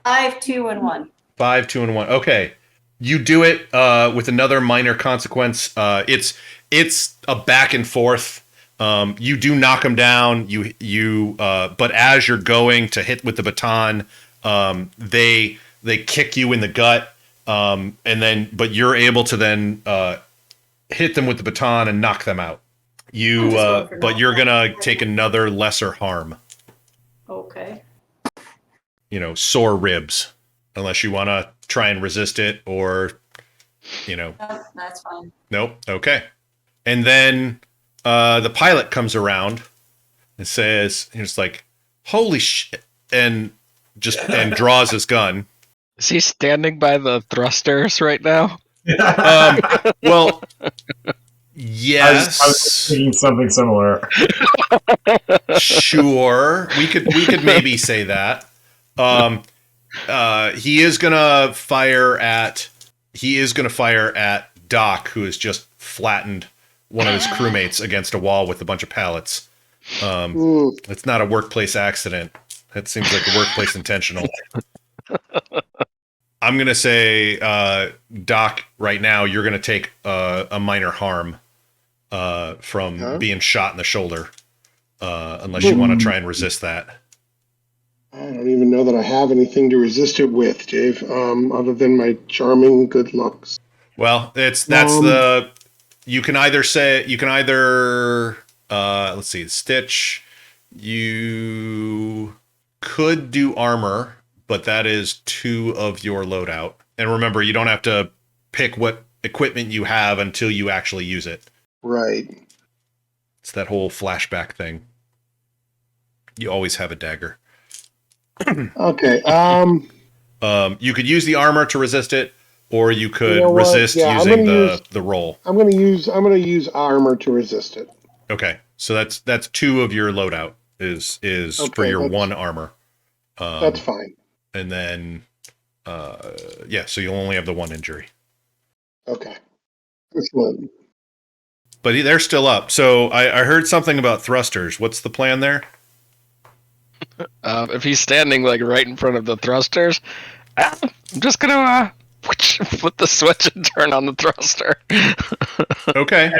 5, 2, and 1. 5, 2, and 1. Okay. You do it with another minor consequence. It's a back and forth. You do knock them down. But as you're going to hit with the baton, they kick you in the gut, but you're able to then hit them with the baton and knock them out. But you're gonna take another lesser harm. Okay. Sore ribs, unless you want to try and resist it, or No, that's fine. Nope. Okay. And then the pilot comes around and says, he's like, "Holy shit!" and draws his gun. Is he standing by the thrusters right now? Well, yes. I was thinking something similar. Sure, we could maybe say that. He is gonna fire at Doc, who has just flattened one of his crewmates against a wall with a bunch of pallets. It's not a workplace accident. That seems like a workplace intentional. I'm gonna say, Doc, right now you're gonna take a minor harm from being shot in the shoulder. unless you want to try and resist that. I don't even know that I have anything to resist it with, Dave, other than my charming good looks. Well, that's you can either let's see, Stitch, you could do armor, but that is 2 of your loadout. And remember, you don't have to pick what equipment you have until you actually use it. Right. It's that whole flashback thing. You always have a dagger. Okay. You could use the armor to resist it, or you could You know what? resist Yeah, using the roll. I'm gonna use armor to resist it. Okay, so that's 2 of your loadout is Okay, for your 1 armor. That's fine. And then, so you'll only have the 1 injury. Okay. Excellent. But they're still up. So I heard something about thrusters. What's the plan there? If he's standing like right in front of the thrusters, I'm just gonna flip the switch and turn on the thruster. Okay.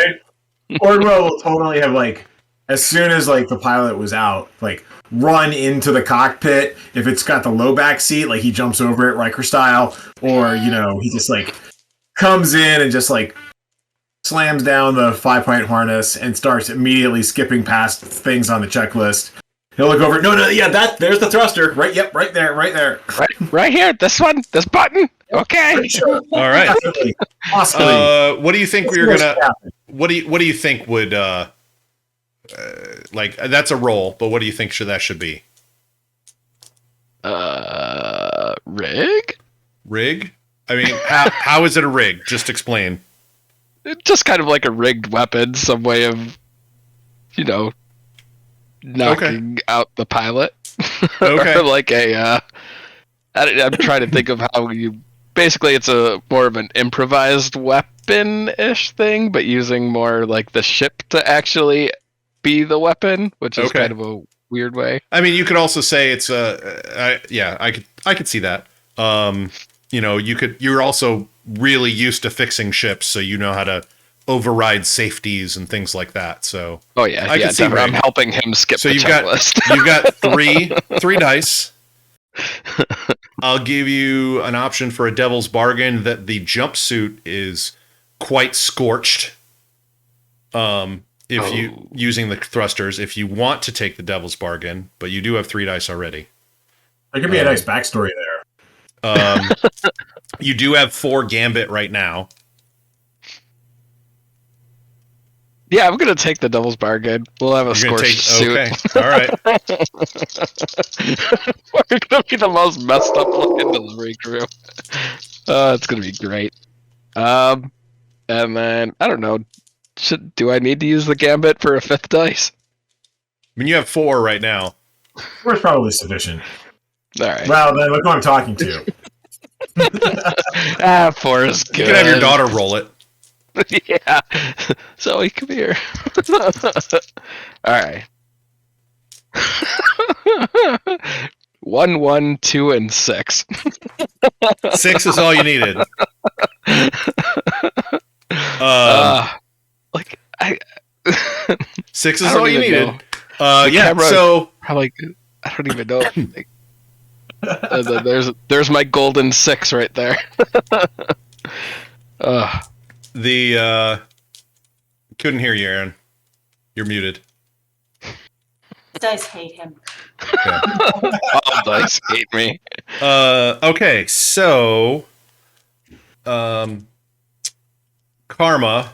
Ordwell will totally have like, as soon as like the pilot was out, like run into the cockpit. If it's got the low back seat, like he jumps over it Riker style, or he just like comes in and just like slams down the 5-point harness and starts immediately skipping past things on the checklist. He'll look over. No, yeah, there's the thruster. Right, yep, right there. Right here. This one. This button. Okay. Sure. All right. Possibly. What do you think we're gonna? What do you think would like? That's a roll, but what do you think that should be? Rig. Rig. I mean, how is it a rig? Just explain. It's just kind of like a rigged weapon, some way of, knocking out the pilot. Okay. Or like I'm trying to think of how you. Basically, it's a more of an improvised weapon-ish thing, but using more like the ship to actually be the weapon, which is kind of a weird way. I mean, you could also say it's I could see that. You're also really used to fixing ships, so you know how to override safeties and things like that. So I can see I'm helping him skip the checklist. You've got three dice. I'll give you an option for a devil's bargain that the jumpsuit is quite scorched. Using the thrusters, if you want to take the devil's bargain, but you do have 3 dice already. There could be a nice backstory there. You do have 4 gambit right now. Yeah, I'm gonna take the devil's bargain. We'll have a scorched suit. Okay, all right. We're gonna be the most messed up looking delivery crew. It's gonna be great. And then I don't know. Do I need to use the gambit for a 5th dice? I mean, you have 4 right now. 4 is probably sufficient. All right. Well, then look who I'm talking to. 4 is good. You can have your daughter roll it. Yeah. Zoe, come here. All right. 1, 1, 2, and 6. 6 is all you needed. Like I. 6 is all you needed. So probably I don't even know. There's my golden 6 right there. Couldn't hear you, Aaron. You're muted. Dice hate him. Yeah. All dice hate me. Okay, so Karma,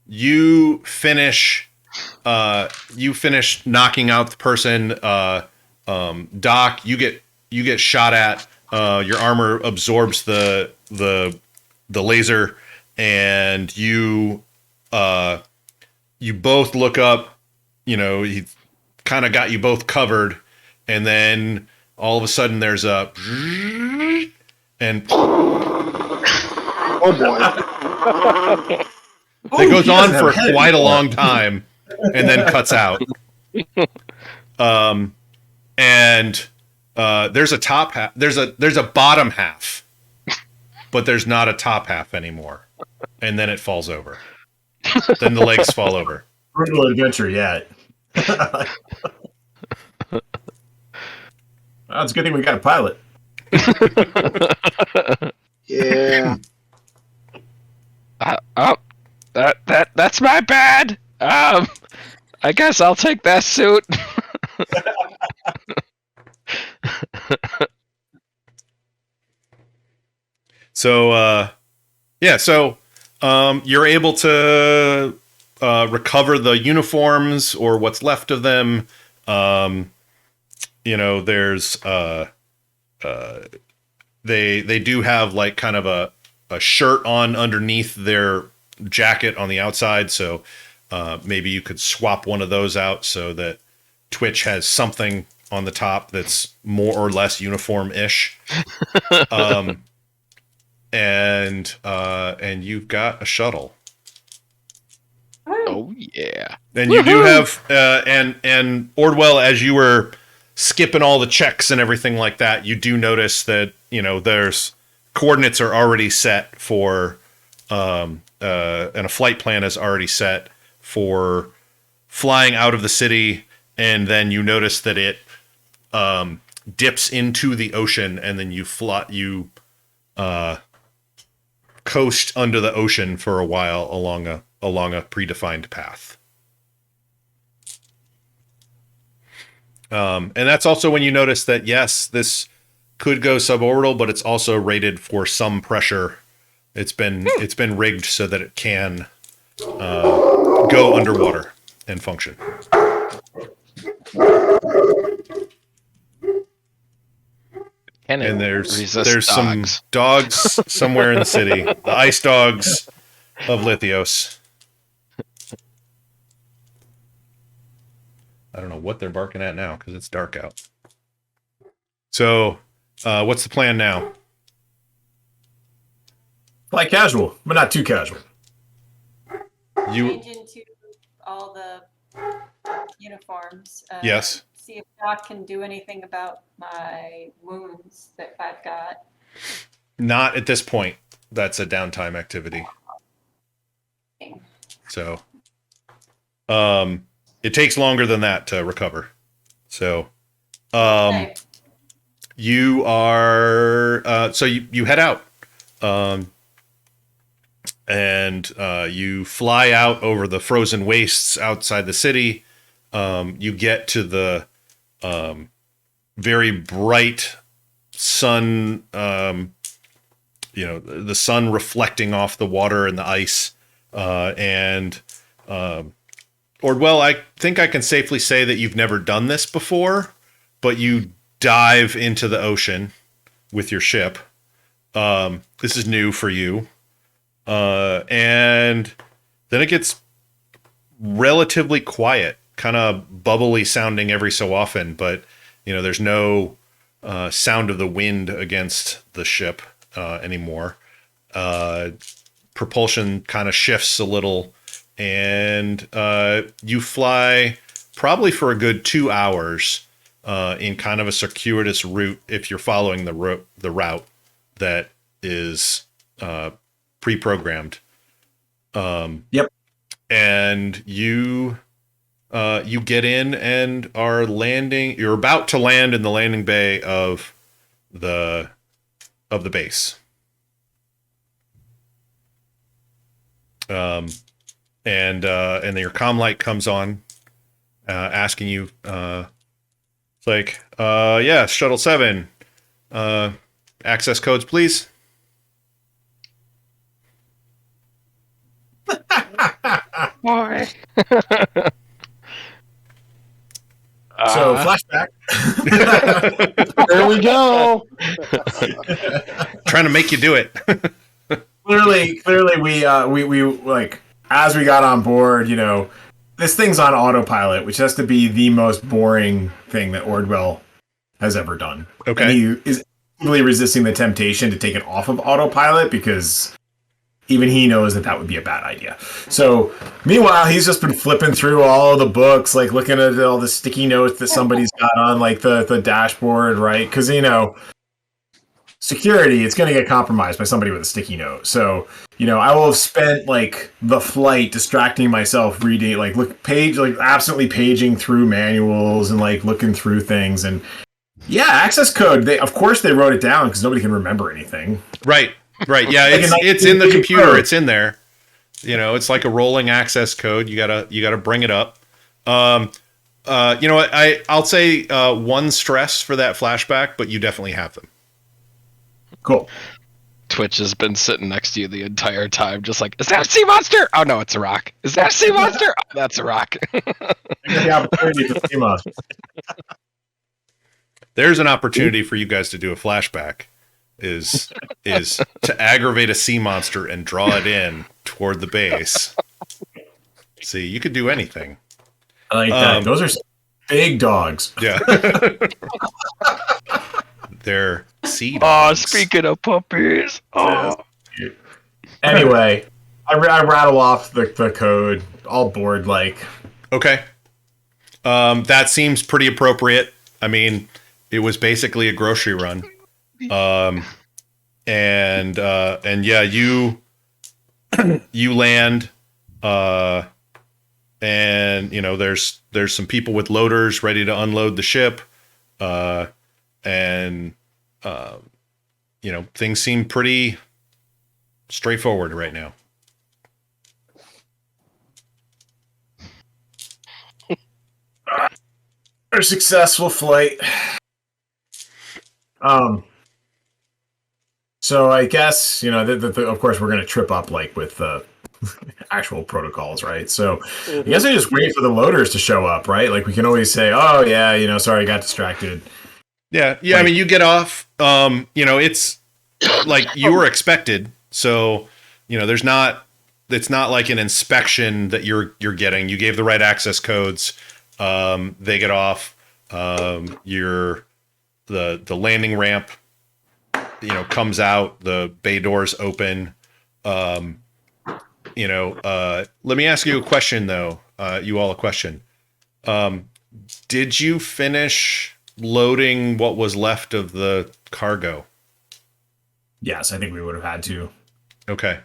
you finish knocking out the person. Doc, you get shot at. Your armor absorbs the laser, and you both look up. He kind of got you both covered, and then all of a sudden there's a and Oh boy. it goes on for quite a long time, and then cuts out. And there's a top half. There's a bottom half, but there's not a top half anymore. And then it falls over. Then the legs fall over. Brutal adventure yet. Well, it's a good thing we got a pilot. Yeah. Oh, that's my bad. I guess I'll take that suit. So, you're able to recover the uniforms or what's left of them. There's they do have like kind of a shirt on underneath their jacket on the outside, so maybe you could swap one of those out so that Twitch has something on the top that's more or less uniform-ish. And you've got a shuttle. Oh yeah. And you do have and Ordwell, as you were skipping all the checks and everything like that, you do notice that there's coordinates are already set for and a flight plan is already set for flying out of the city, and then you notice that it dips into the ocean, and then you coast under the ocean for a while along a predefined path. And that's also when you notice that, yes, this could go suborbital, but it's also rated for some pressure. It's been rigged so that it can go underwater and function. And there's some dogs somewhere in the city. The ice dogs of Lithios. I don't know what they're barking at now because it's dark out. So, what's the plan now? Fly casual, but not too casual. Change into all the uniforms. Yes. See if Doc can do anything about my wounds that I've got. Not at this point. That's a downtime activity. So, it takes longer than that to recover. So, Okay. you are, so you head out, and you fly out over the frozen wastes outside the city. You get to the very bright sun, the sun reflecting off the water and the ice, and Ordwell, I think I can safely say that you've never done this before, but you dive into the ocean with your ship. This is new for you. And then it gets relatively quiet, kind of bubbly sounding every so often, but there's no sound of the wind against the ship anymore. Propulsion kind of shifts a little, and you fly probably for a good 2 hours in kind of a circuitous route if you're following the route that is pre-programmed. Yep. And you get in and are landing. You're about to land in the landing bay of the base. And then your comm light comes on, asking you, it's like, yeah, Shuttle 7, access codes, please. Boy. So flashback. There we go. Trying to make you do it. Clearly, we like as we got on board, this thing's on autopilot, which has to be the most boring thing that Ordwell has ever done. Okay. And he is really resisting the temptation to take it off of autopilot because even he knows that would be a bad idea. So, meanwhile, he's just been flipping through all the books, like looking at all the sticky notes that somebody's got on, like the dashboard, right? Because security, it's going to get compromised by somebody with a sticky note. So, I will have spent like the flight distracting myself reading, like absolutely paging through manuals and like looking through things. And yeah, access code. Of course they wrote it down because nobody can remember anything. Right. Yeah, it's in the computer. It's in there. It's like a rolling access code. You gotta bring it up. You know what? I'll say one stress for that flashback, but you definitely have them. Cool. Twitch has been sitting next to you the entire time, just like, is that a sea monster? Oh no, it's a rock. Is that a sea monster? Oh, that's a rock. I got the opportunity to see monster. There's an opportunity for you guys to do a flashback. Is to aggravate a sea monster and draw it in toward the base. See, you could do anything. I like that. Those are some big dogs. Yeah. They're sea dogs. Oh, speaking of puppies. Oh. Anyway, I rattle off the code, all bored like. Okay. That seems pretty appropriate. I mean, it was basically a grocery run. And yeah, you land, and there's some people with loaders ready to unload the ship, and things seem pretty straightforward right now. A successful flight. So I guess, of course we're going to trip up like with actual protocols, right? So I guess I just wait for the loaders to show up, right? Like we can always say, oh yeah, sorry, I got distracted. Yeah. I mean, you get off, it's like you were expected. So, it's not like an inspection that you're getting. You gave the right access codes. They get off, the landing ramp, comes out, the bay doors open. Let me ask you a question though. You all a question. Did you finish loading what was left of the cargo? Yes, I think we would have had to. Okay.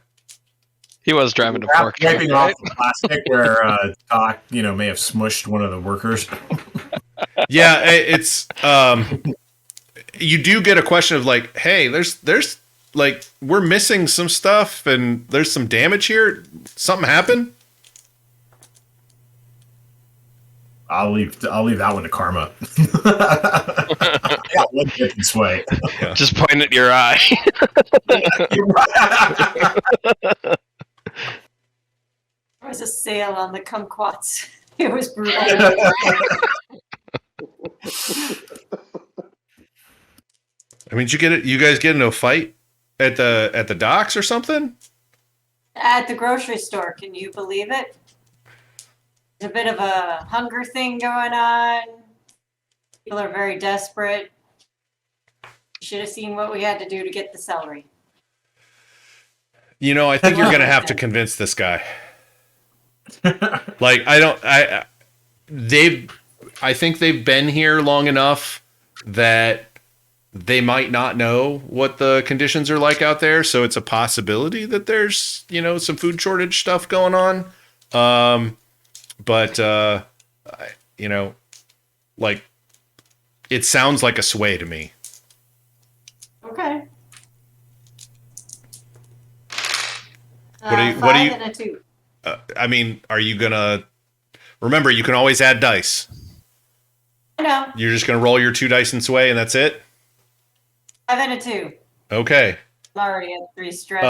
He was driving a fork truck, wiping off the plastic where Doc, may have smushed one of the workers. Yeah, it's you do get a question of like, hey, there's like we're missing some stuff and there's some damage here. Something happened? I'll leave that one to Karma. I got one hit and sway. Yeah. Just point at your eye. There was a sale on the kumquats. It was brutal. I mean, did you get it? You guys get into a fight at the docks or something? At the grocery store, can you believe it? There's a bit of a hunger thing going on. People are very desperate. You should have seen what we had to do to get the celery. I think you're going to have to convince this guy. Like, I think they've been here long enough that they might not know what the conditions are like out there. So it's a possibility that there's, some food shortage stuff going on. But like it sounds like a sway to me. Okay. What do you? 5 and a 2. I mean, are you gonna remember? You can always add dice. I know. You're just gonna roll your 2 dice and sway, and that's it. 5 and a 2. Okay. I'm already at 3 stress.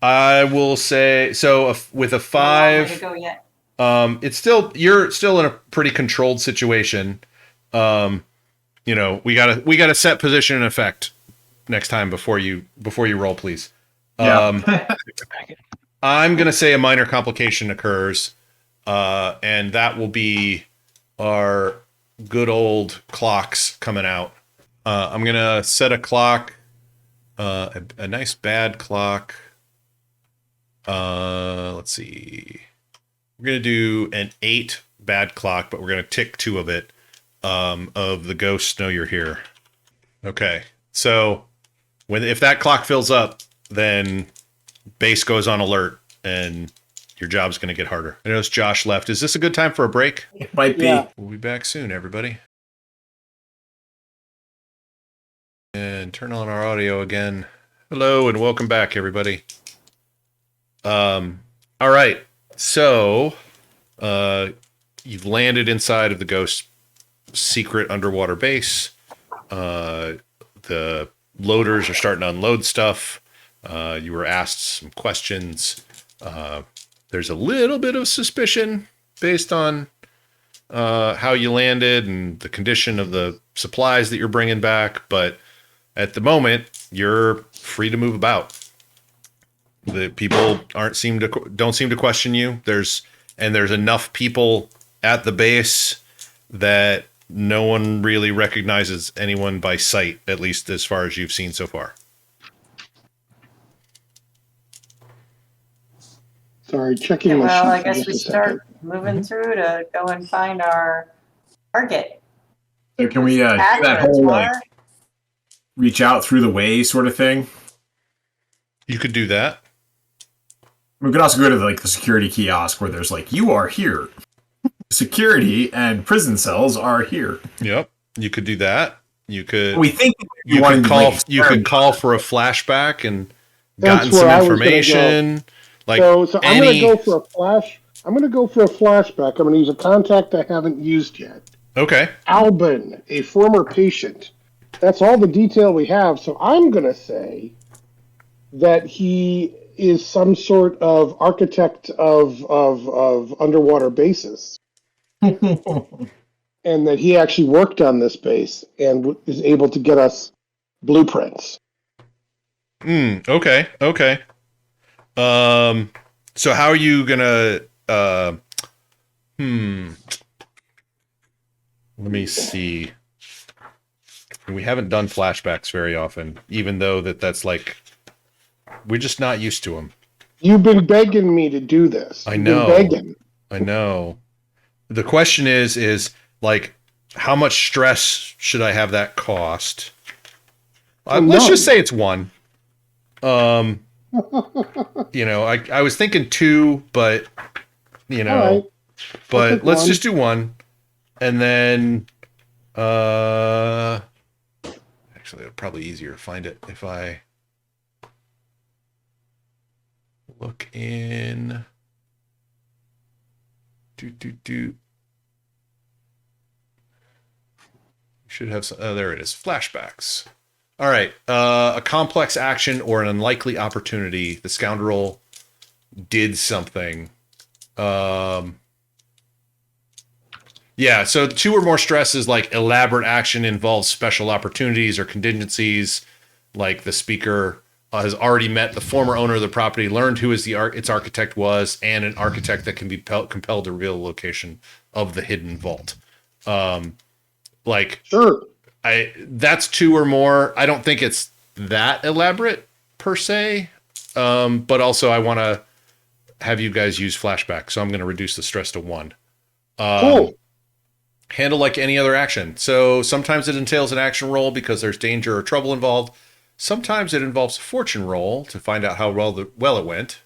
I will say so. With a 5, to go yet. You're still in a pretty controlled situation. We gotta set position and effect next time before you roll, please. Yeah. I'm gonna say a minor complication occurs, and that will be our good old clocks coming out. I'm gonna set a clock, a nice bad clock. Let's see. We're gonna do an 8 bad clock, but we're gonna tick 2 of it. Of the ghosts know you're here. Okay. So if that clock fills up, then base goes on alert and your job's going to get harder. I notice Josh left. Is this a good time for a break? It might be. Yeah. We'll be back soon, everybody. And turn on our audio again. Hello and welcome back, everybody. All right. So, you've landed inside of the Ghost secret underwater base. The loaders are starting to unload stuff. You were asked some questions. There's a little bit of suspicion based on how you landed and the condition of the supplies that you're bringing back, but at the moment, you're free to move about. The people don't seem to question you. There's enough people at the base that no one really recognizes anyone by sight, at least as far as you've seen so far. Sorry, checking my Well, sheet I for guess just we a start second. moving through to go and find our target. So can we do that whole like reach out through the way sort of thing? You could do that. We could also go to like the security kiosk where there's like, you are here. Security and prison cells are here. Yep. You could do that. You could. We think you could call. You could call for a flashback and gotten some information. Like so I'm going to go for a flash. I'm going to go for a flashback. I'm going to use a contact I haven't used yet. Okay. Albin, a former patient. That's all the detail we have. So I'm going to say that he is some sort of architect of underwater bases. And that he actually worked on this base and is able to get us blueprints. Okay. So how are you gonna let me see. We haven't done flashbacks very often, even though that's like we're just not used to them. You've been begging me to do this. I know. I know. The question is like, how much stress should I have that cost? Let's just say it's 1. I was thinking 2, but right. but let's just do 1, and then actually, it's probably easier to find it if I look in. Should have some. Oh, there it is. Flashbacks. All right. A complex action or an unlikely opportunity. The scoundrel did something. Yeah. So 2 or more stresses, like elaborate action, involves special opportunities or contingencies. Like the speaker has already met the former owner of the property, learned who its architect was, and an architect that can be compelled to reveal the location of the hidden vault. Sure. That's 2 or more. I don't think it's that elaborate per se. But also I want to have you guys use flashback. So I'm going to reduce the stress to 1. Cool. Handle like any other action. So sometimes it entails an action roll because there's danger or trouble involved. Sometimes it involves a fortune roll to find out how well it went.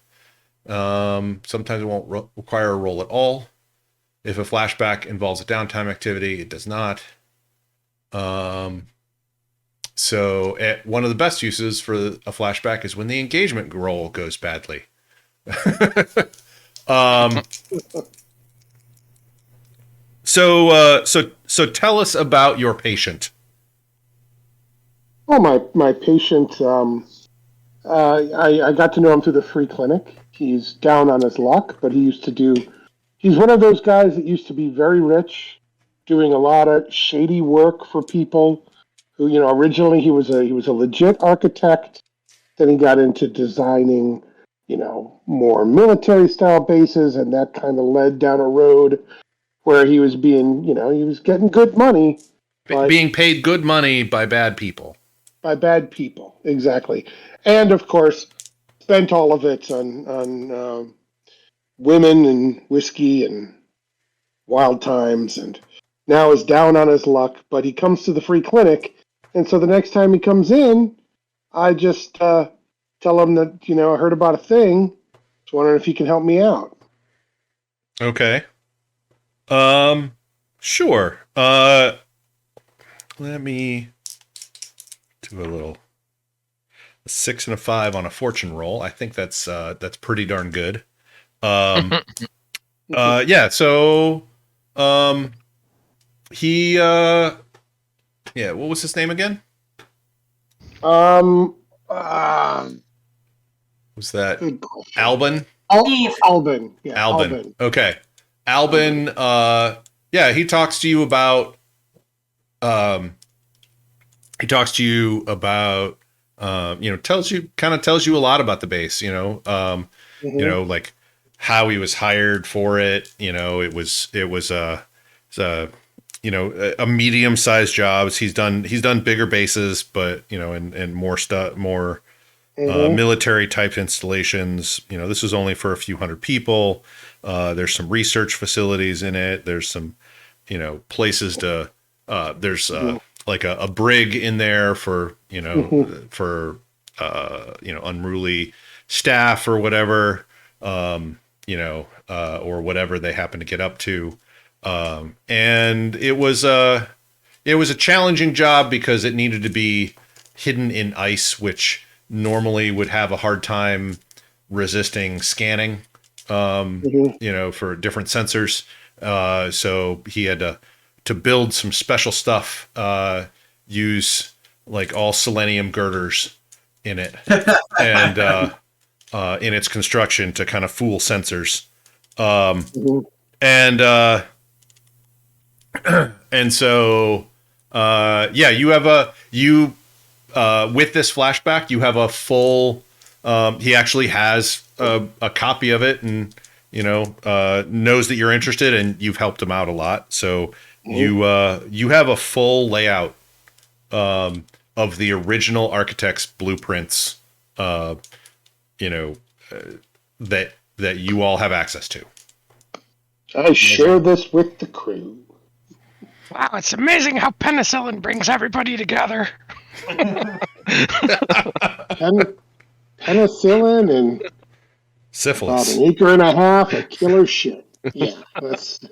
Sometimes it won't require a roll at all. If a flashback involves a downtime activity, it does not. So one of the best uses for a flashback is when the engagement roll goes badly. So tell us about your patient. Oh, my patient, I got to know him through the free clinic. He's down on his luck, but he's one of those guys that used to be very rich, doing a lot of shady work for people who, originally he was a legit architect. Then he got into designing, more military style bases, and that kind of led down a road where he was he was getting good money. Being paid good money by bad people. By bad people, exactly. And, of course, spent all of it on women and whiskey and wild times, and now is down on his luck. But he comes to the free clinic And so the next time he comes in, I just tell him that, I heard about a thing. Just wondering if he can help me out. Okay. Sure. Let me do a 6 and a 5 on a fortune roll. I think that's pretty darn good. Yeah, so he what was his name again? Was Was that Albin? Albin. Yeah, Albin. Okay. Albin, yeah, he talks to you about tells you a lot about the base, like how he was hired for it. It was a medium-sized job. He's done bigger bases, but and more stuff, more military type installations. This was only for a few hundred people. There's some research facilities in it. There's some places to there's like a brig in there for unruly staff or whatever, or whatever they happen to get up to. And it was a challenging job because it needed to be hidden in ice, which normally would have a hard time resisting scanning, for different sensors. So he had to build some special stuff, use like all selenium girders in it and in its construction to kind of fool sensors. And so you have with this flashback, you have a full, he actually has a copy of it and, knows that you're interested and you've helped him out a lot. So you have a full layout, of the original architect's blueprints, that you all have access to. I share this with the crew. Wow, it's amazing how penicillin brings everybody together. Penicillin and syphilis. About an acre and a half of killer shit. Yeah, that's.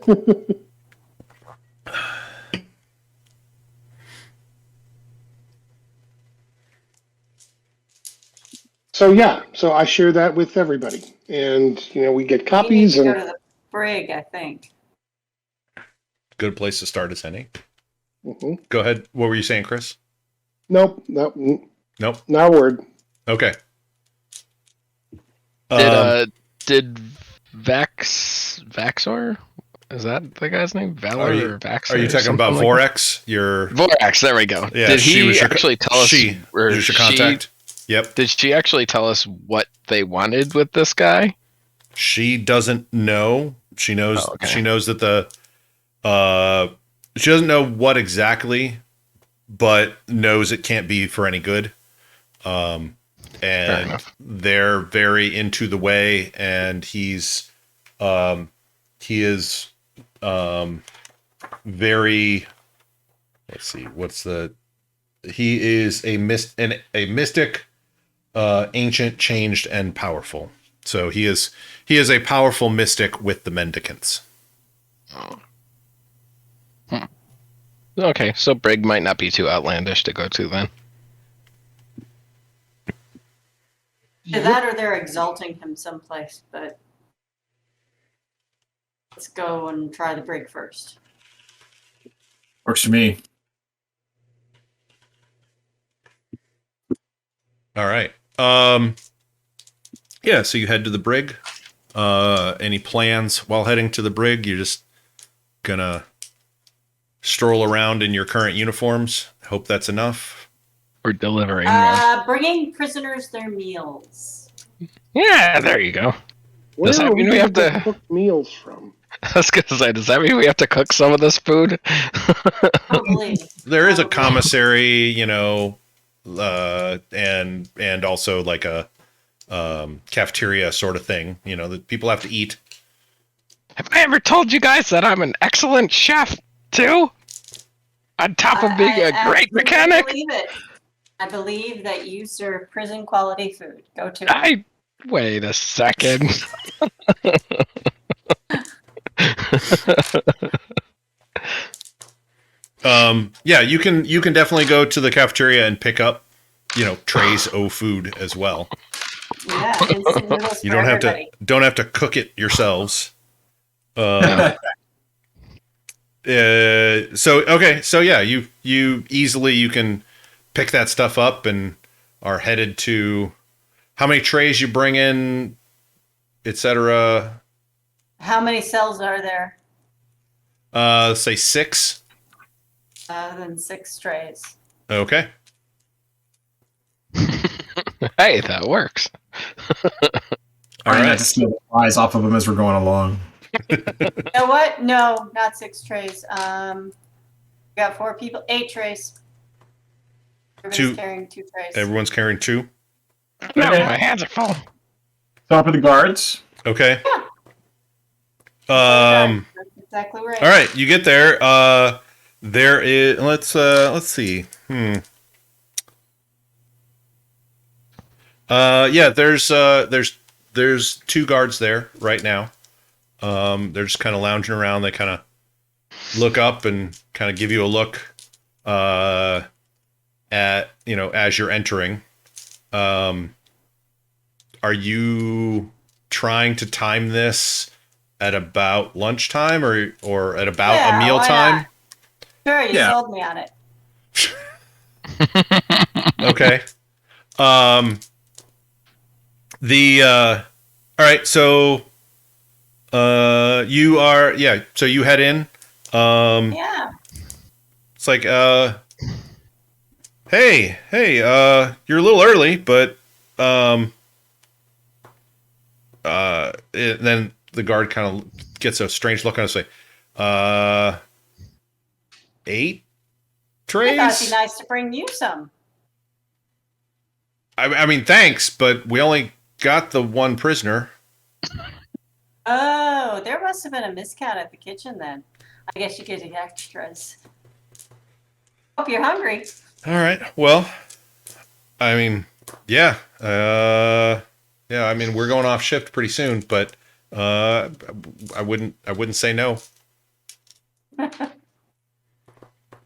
So I share that with everybody, and we get copies. You need and to go to the brig, I think. Good place to start is any. Mm-hmm. Go ahead. What were you saying, Chris? Nope. Not a word. Okay. Did Vaxor? Is that the guy's name? Valor or Vaxor? Are you talking about Vorax? Vorax, there we go. Yeah, did he actually tell us? She was your contact. Yep. Did she actually tell us what they wanted with this guy? She doesn't know. She knows. Oh, okay. She knows that she doesn't know what exactly, but knows it can't be for any good. And they're very into the way, and he is very. Let's see. He is a mystic, ancient, changed, and powerful. So he is a powerful mystic with the mendicants. Oh. Okay, so Brig might not be too outlandish to go to then. Either that or they're exalting him someplace, but let's go and try the brig first. Works for me. All right. Yeah, so you head to the brig. Any plans while heading to the brig? You're just gonna stroll around in your current uniforms. Hope that's enough. Or delivering. Bringing prisoners their meals. Yeah, there you go. Where are we have to cook meals from? I was gonna say, does that mean we have to cook some of this food? Probably. There is a commissary, and also like a cafeteria sort of thing, that people have to eat. Have I ever told you guys that I'm an excellent chef too? On top of being a great absolutely mechanic. believe it. I believe that you serve prison quality food. Go to it. Wait a second. Yeah, you can definitely go to the cafeteria and pick up, trays of food as well. Yeah, instant noodles You for everybody. don't have to cook it yourselves. So yeah, you easily you can pick that stuff up and are headed to how many trays you bring in, etc. How many cells are there? Say 6. Then 6 trays. Okay. Hey, that works. All right, right. not to steal the flies off of them as we're going along. You know what? No, not 6 trays. We got 4 people, 8 trays. Everybody's carrying 2 trays. Everyone's carrying 2. No, Okay. my hands are full. Top of the guards. Okay. That's exactly right. All right, you get there. There is. Let's see. Yeah. There's 2 guards there right now. They're just kind of lounging around. They kind of look up and kind of give you a look. At as you're entering. Are you trying to time this at about lunchtime or at about a meal time? Sure, you sold me on it. Okay. All right, so you are so you head in. Yeah. It's like hey, you're a little early, but then the guard kind of gets a strange look on his face. 8 trays? I thought it'd be nice to bring you some. I mean, thanks, but we only got the 1 prisoner. Oh, there must have been a miscount at the kitchen then. I guess you get the extras. Hope you're hungry. All right. Well, I mean, yeah. I mean, we're going off shift pretty soon, but I wouldn't say no.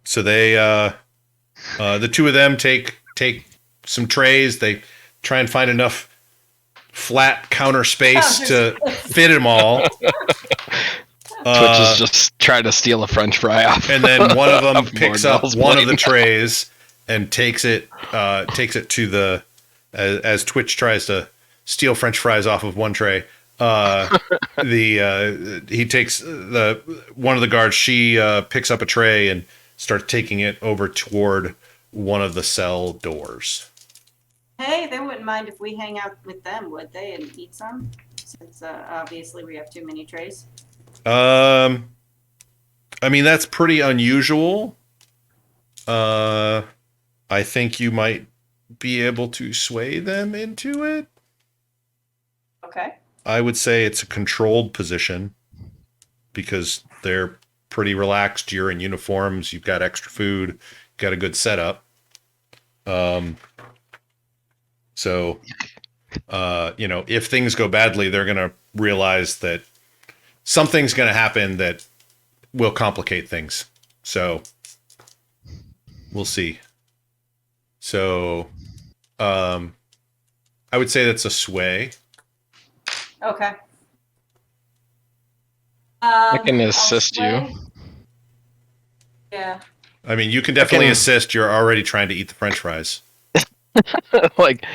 So they the 2 of them take some trays. They try and find enough flat counter space to fit them all. Twitch is just trying to steal a French fry off. And then one of them picks up one of the trays and takes it to the as Twitch tries to steal French fries off of one tray. He takes one of the guards. She picks up a tray and starts taking it over toward one of the cell doors. Hey, they wouldn't mind if we hang out with them, would they, and eat some? Since obviously we have too many trays. I mean, that's pretty unusual. I think you might be able to sway them into it. Okay. I would say it's a controlled position because they're pretty relaxed. You're in uniforms. You've got extra food. Got a good setup. So, if things go badly, they're going to realize that something's going to happen that will complicate things. So, we'll see. So, I would say that's a sway. Okay. I can assist you. Yeah. I mean, you can definitely assist. You're already trying to eat the French fries. Like,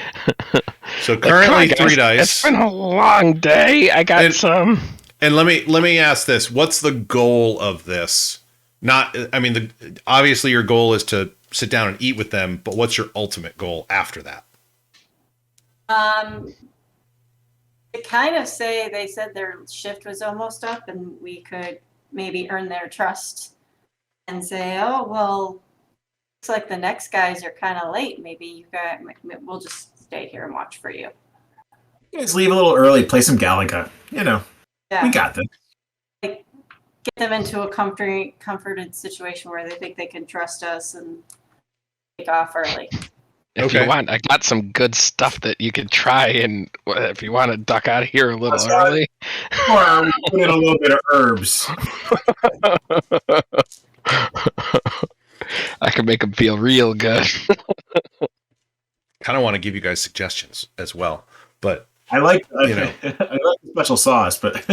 so currently like, 3 dice. It's been a long day. I got some. And let me ask this: what's the goal of this? Obviously your goal is to sit down and eat with them, but what's your ultimate goal after that? They kind of they said their shift was almost up, and we could maybe earn their trust and say, oh well. Looks like the next guys are kind of late. Maybe we'll just stay here and watch for you. You guys leave a little early, play some Galaga. We got this. get them into a comforted situation where they think they can trust us and take off early. If you want, I got some good stuff that you could try, and if you want to duck out of here a little early. Or we put in a little bit of herbs. I can make them feel real good. Kind of want to give you guys suggestions as well, but I like the special sauce, but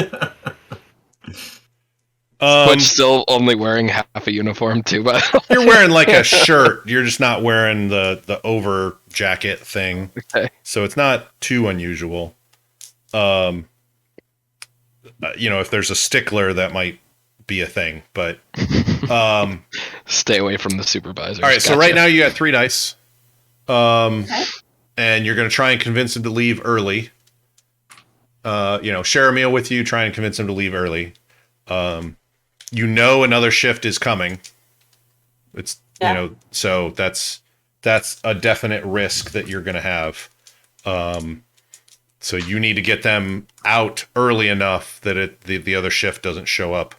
Butch still only wearing half a uniform too, but you're wearing like a shirt. You're just not wearing the over jacket thing. Okay. So it's not too unusual. If there's a stickler, that might be a thing, but stay away from the supervisor. All right. So right now you got 3 dice. And you're going to try and convince him to leave early. Share a meal with you, try and convince him to leave early. Another shift is coming. So that's a definite risk that you're going to have. So you need to get them out early enough that the other shift doesn't show up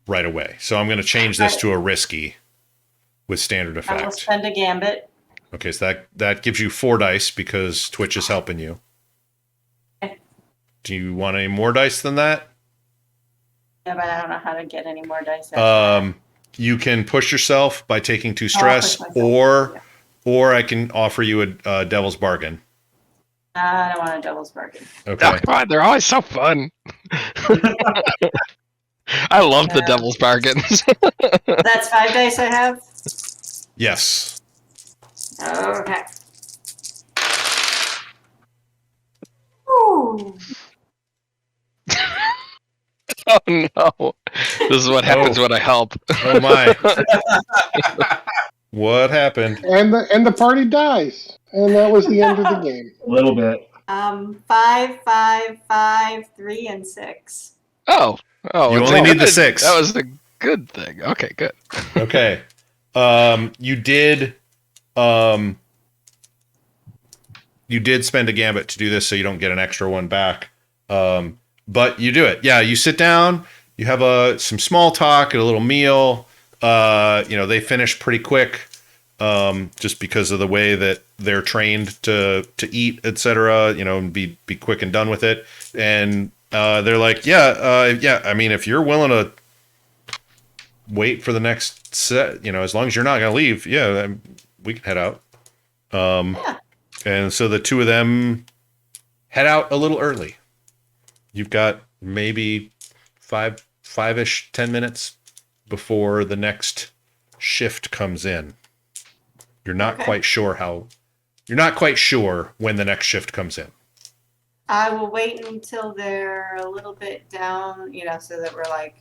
right away. So I'm going to change this to a risky with standard effect. I will spend a gambit. Okay, so that gives you 4 dice because Twitch is helping you. Okay. Do you want any more dice than that? Yeah, but I don't know how to get any more dice. You can push yourself by taking 2 stress, or I can offer you a devil's bargain. I don't want a devil's bargain. Okay. Oh, come on, they're always so fun. I love the devil's bargains. That's 5 dice I have? Yes. Okay. Ooh. Oh no. This is what happens when I help. Oh my. What happened? And the party dies. And that was the end of the game. a little bit. 5, 5, 5, 3, and 6. Oh, You it's only need the good. 6. That was the good thing. Okay, good. Okay. You did spend a gambit to do this, so you don't get an extra one back. But you do it. Yeah, you sit down, you have some small talk and a little meal. They finish pretty quick, just because of the way that they're trained to eat, etc. And be quick and done with it. And they're like, I mean, if you're willing to wait for the next set, as long as you're not going to leave, we can head out. And so the 2 of them head out a little early. You've got maybe 5-ish, 10 minutes before the next shift comes in. You're not quite sure when the next shift comes in. I will wait until they're a little bit down, so that we're like,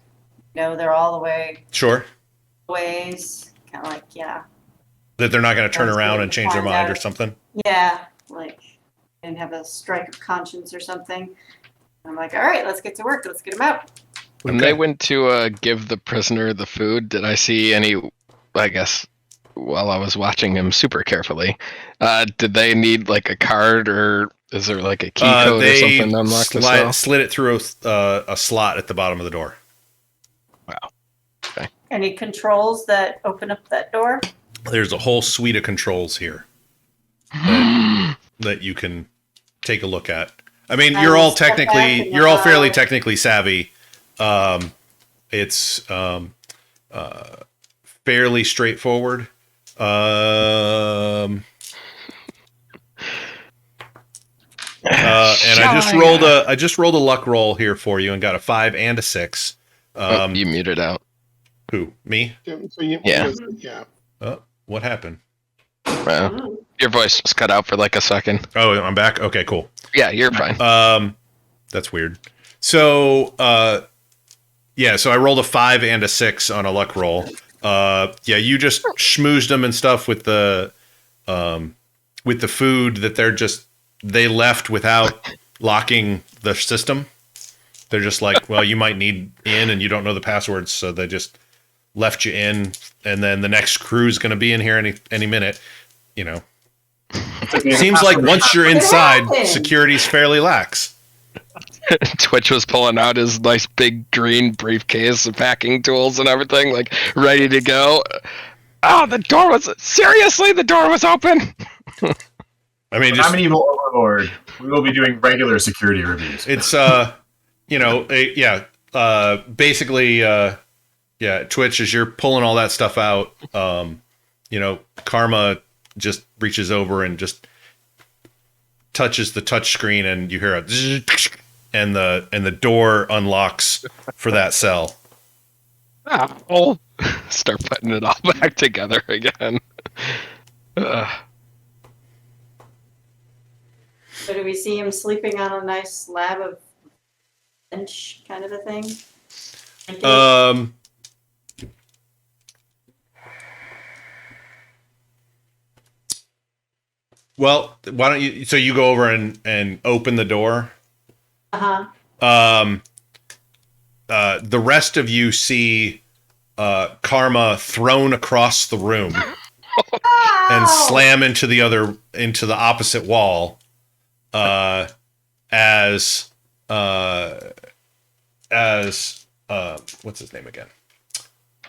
they're all the way Sure. ways. Kind of like, That they're not going to turn Sounds around good. and change their Find mind out. or something. Yeah, like, and have a strike of conscience or something. I'm like, all right, let's get to work. Let's get them out. When they went to give the prisoner the food, did I see any, I guess, while I was watching him super carefully, did they need like a card, or is there like a key code or something to unlock the cell? Slid it through a slot at the bottom of the door. Wow. Okay. Any controls that open up that door? There's a whole suite of controls here that you can take a look at. I mean, you're all fairly technically savvy. It's fairly straightforward. And I just rolled a luck roll here for you and got a 5 and a 6. You muted out. Who? Me? Yeah. What happened? Wow. Your voice just cut out for like a second. Oh, I'm back. Okay, cool. Yeah, you're fine. That's weird. So, so I rolled a 5 and a 6 on a luck roll. You just schmoozed them and stuff with the food that they left without locking the system. They're just like, well, you might need in and you don't know the passwords, so they just left you in, and then the next crew's going to be in here any minute. Seems like once you're inside, security's fairly lax. Twitch was pulling out his nice big green briefcase of packing tools and everything, like ready to go. Oh, the door was open. I mean, I'm an evil overlord. We will be doing regular security reviews. it's basically Twitch, as you're pulling all that stuff out, Karma just reaches over and just touches the touch screen, and you hear a zzz, and the door unlocks for that cell. I'll start putting it all back together again. So do we see him sleeping on a nice slab of bench kind of a thing? Well, why don't you? So you go over and open the door. Uh-huh. The rest of you see Karma thrown across the room and slam into the opposite wall. As what's his name again?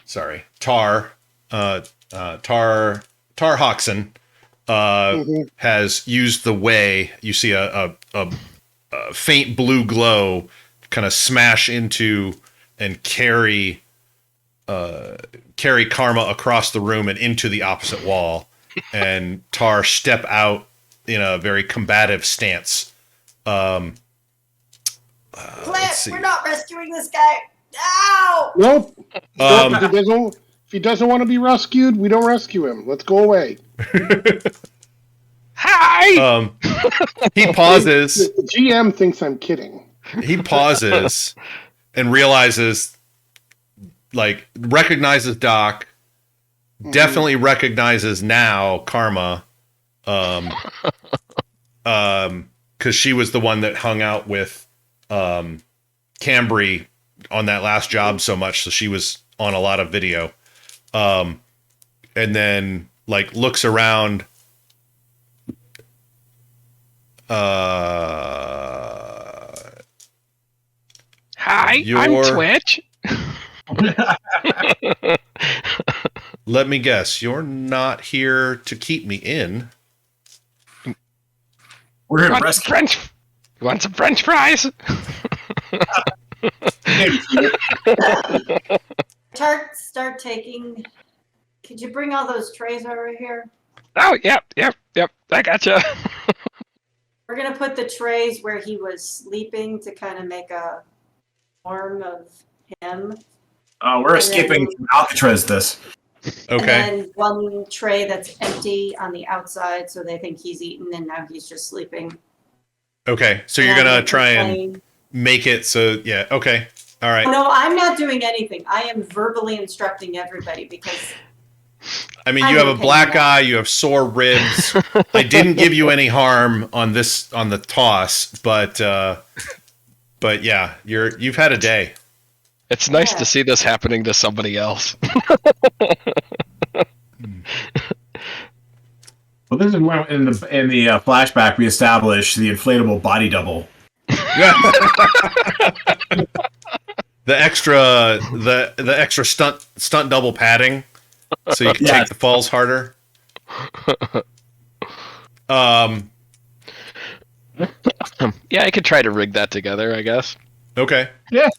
Sorry, Tar Hoxon has used the way. You see a faint blue glow kind of smash into and carry Karma across the room and into the opposite wall, and Tar step out in a very combative stance. Clint, we're not rescuing this guy. Ow! Nope. If he doesn't want to be rescued, we don't rescue him. Let's go away. Hi! He pauses. The GM thinks I'm kidding. He pauses and realizes, recognizes Doc, definitely recognizes now Karma, because she was the one that hung out with Cambry on that last job so much, so she was on a lot of video, and then looks around. Hi, I'm Twitch. Let me guess, you're not here to keep me in. We're here to rescue. You want some French fries? Start taking. Could you bring all those trays over here? Oh, yep. I gotcha. We're gonna put the trays where he was sleeping to kind of make a form of him. We're escaping from Alcatraz this. Okay. And then one tray that's empty on the outside, so they think he's eaten and now he's just sleeping. Okay, so you're gonna try and make it so, yeah, okay. All right. No, I'm not doing anything. I am verbally instructing everybody because I mean, you have a black eye, you have sore ribs. I didn't give you any harm on the toss, but yeah, you've had a day. It's nice to see this happening to somebody else. Well, this is when in the flashback we established the inflatable body double. The extra stunt double padding, so you can take the falls harder. Yeah, I could try to rig that together, I guess. Okay. Yeah.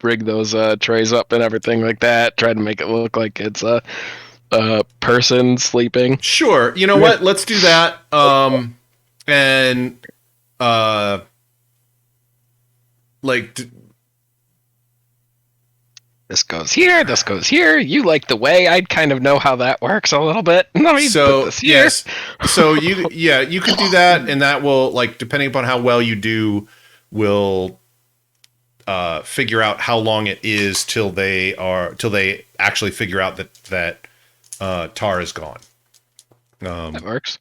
Rig those trays up and everything like that. Try to make it look like it's a person sleeping. Sure. You know what? Let's do that. This goes here. This goes here. You like the way? I'd kind of know how that works a little bit. Let me put this here. Yes. So you could do that, and that will, depending upon how well you do, will figure out how long it is till they actually figure out that Tar is gone. That works.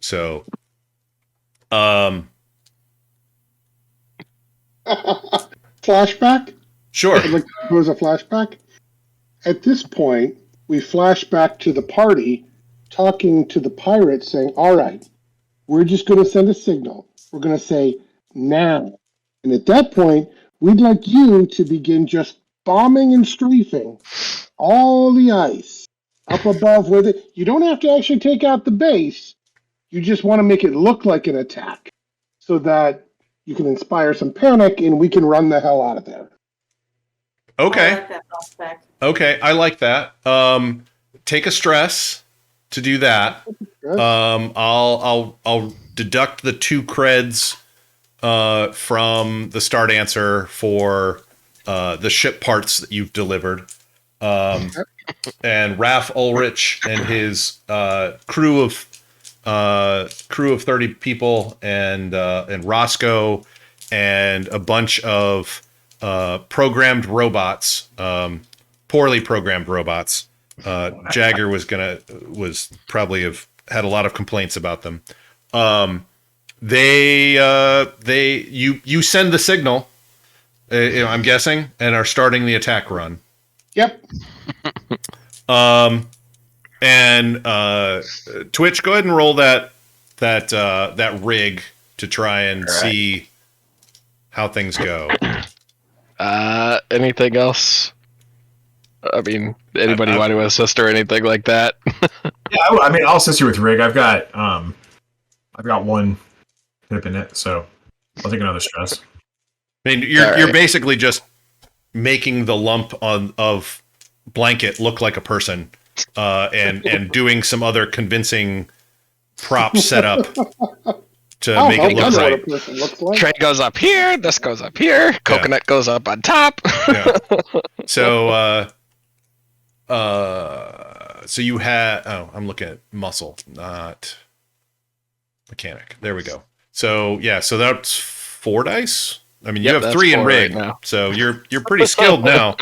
So, flashback? Sure. I'd like to propose a flashback. At this point, we flash back to the party talking to the pirates saying, all right, we're just going to send a signal. We're going to say, now. And at that point, we'd like you to begin just bombing and strafing all the ice up above with it. You don't have to actually take out the base. You just want to make it look like an attack so that you can inspire some panic and we can run the hell out of there. Okay. I like that prospect. Okay, I like that. Take a stress to do that. I'll deduct the 2 creds from the start answer for the ship parts that you've delivered. And Ralph Ulrich and his crew of 30 people and Roscoe and a bunch of programmed robots, poorly programmed robots. Jagger was probably have had a lot of complaints about them. You send the signal, I'm guessing, and are starting the attack run. Yep. And Twitch, go ahead and roll that rig to try and see how things go. Anything else? I mean, anybody want to assist or anything like that? Yeah, I mean, I'll assist you with rig. I've got 1 hip in it, so I'll take another stress. I mean, you're basically just making the lump of blanket look like a person, and doing some other convincing prop setup to make it look right. Like. Train goes up here. This goes up here. Coconut goes up on top. Yeah. So, so you had. Oh, I'm looking at muscle, not mechanic. There we go. So yeah, so that's 4 dice. I mean, you have 3 in rig, right, so you're pretty skilled now.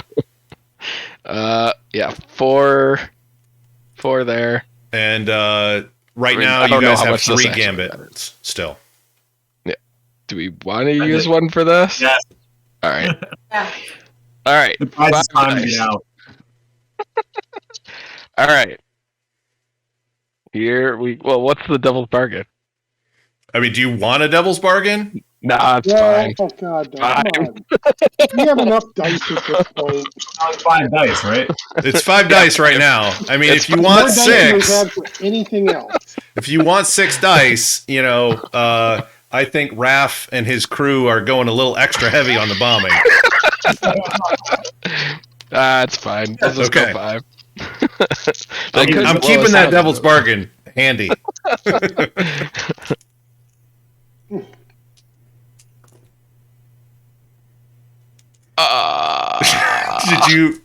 Yeah, 4 there. And right now you guys have 3 gambits still. Yeah. Do we want to use one for this? Yes. All right. Yeah. All right. It's time to get out. All right. What's the devil's bargain? I mean, do you want a devil's bargain? Nah, it's fine. Oh god, come on. We have enough dice at this point. It's 5 dice, right? It's 5 dice right now. I mean, if you want 6, anything else. If you want 6 dice, I think Raph and his crew are going a little extra heavy on the bombing. It's fine. Let's just go 5. I'm keeping that devil's bargain handy.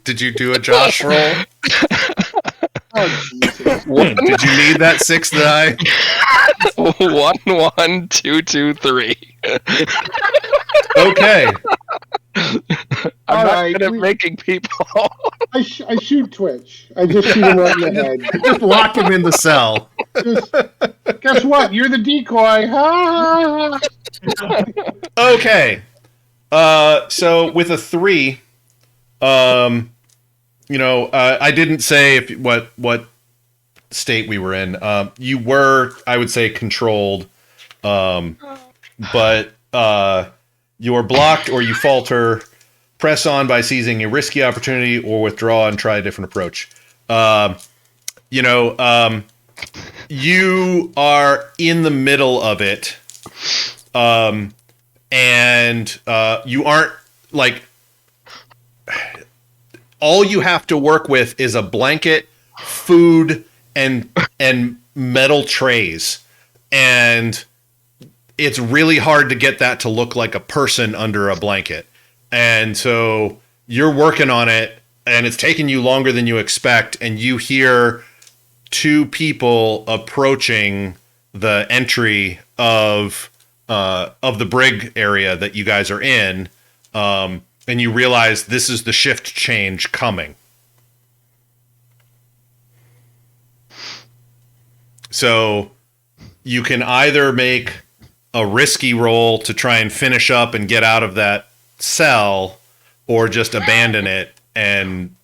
Did you do a Josh roll? Oh, Jesus. Did you need that 6 die? 1, 1, 2, 2, 3. Okay. I'm not good at making people. I shoot Twitch. I just shoot him right in the head. Just lock him in the cell. Guess what? You're the decoy. Okay. So with a 3, I didn't say what state we were in. You were, I would say, controlled, but you are blocked or you falter. Press on by seizing a risky opportunity, or withdraw and try a different approach. You are in the middle of it, and you aren't like. All you have to work with is a blanket, food, and metal trays, and it's really hard to get that to look like a person under a blanket. And so you're working on it, and it's taking you longer than you expect, and you hear 2 people approaching the entry of the brig area that you guys are in, and you realize this is the shift change coming. So you can either make a risky roll to try and finish up and get out of that cell, or just abandon it and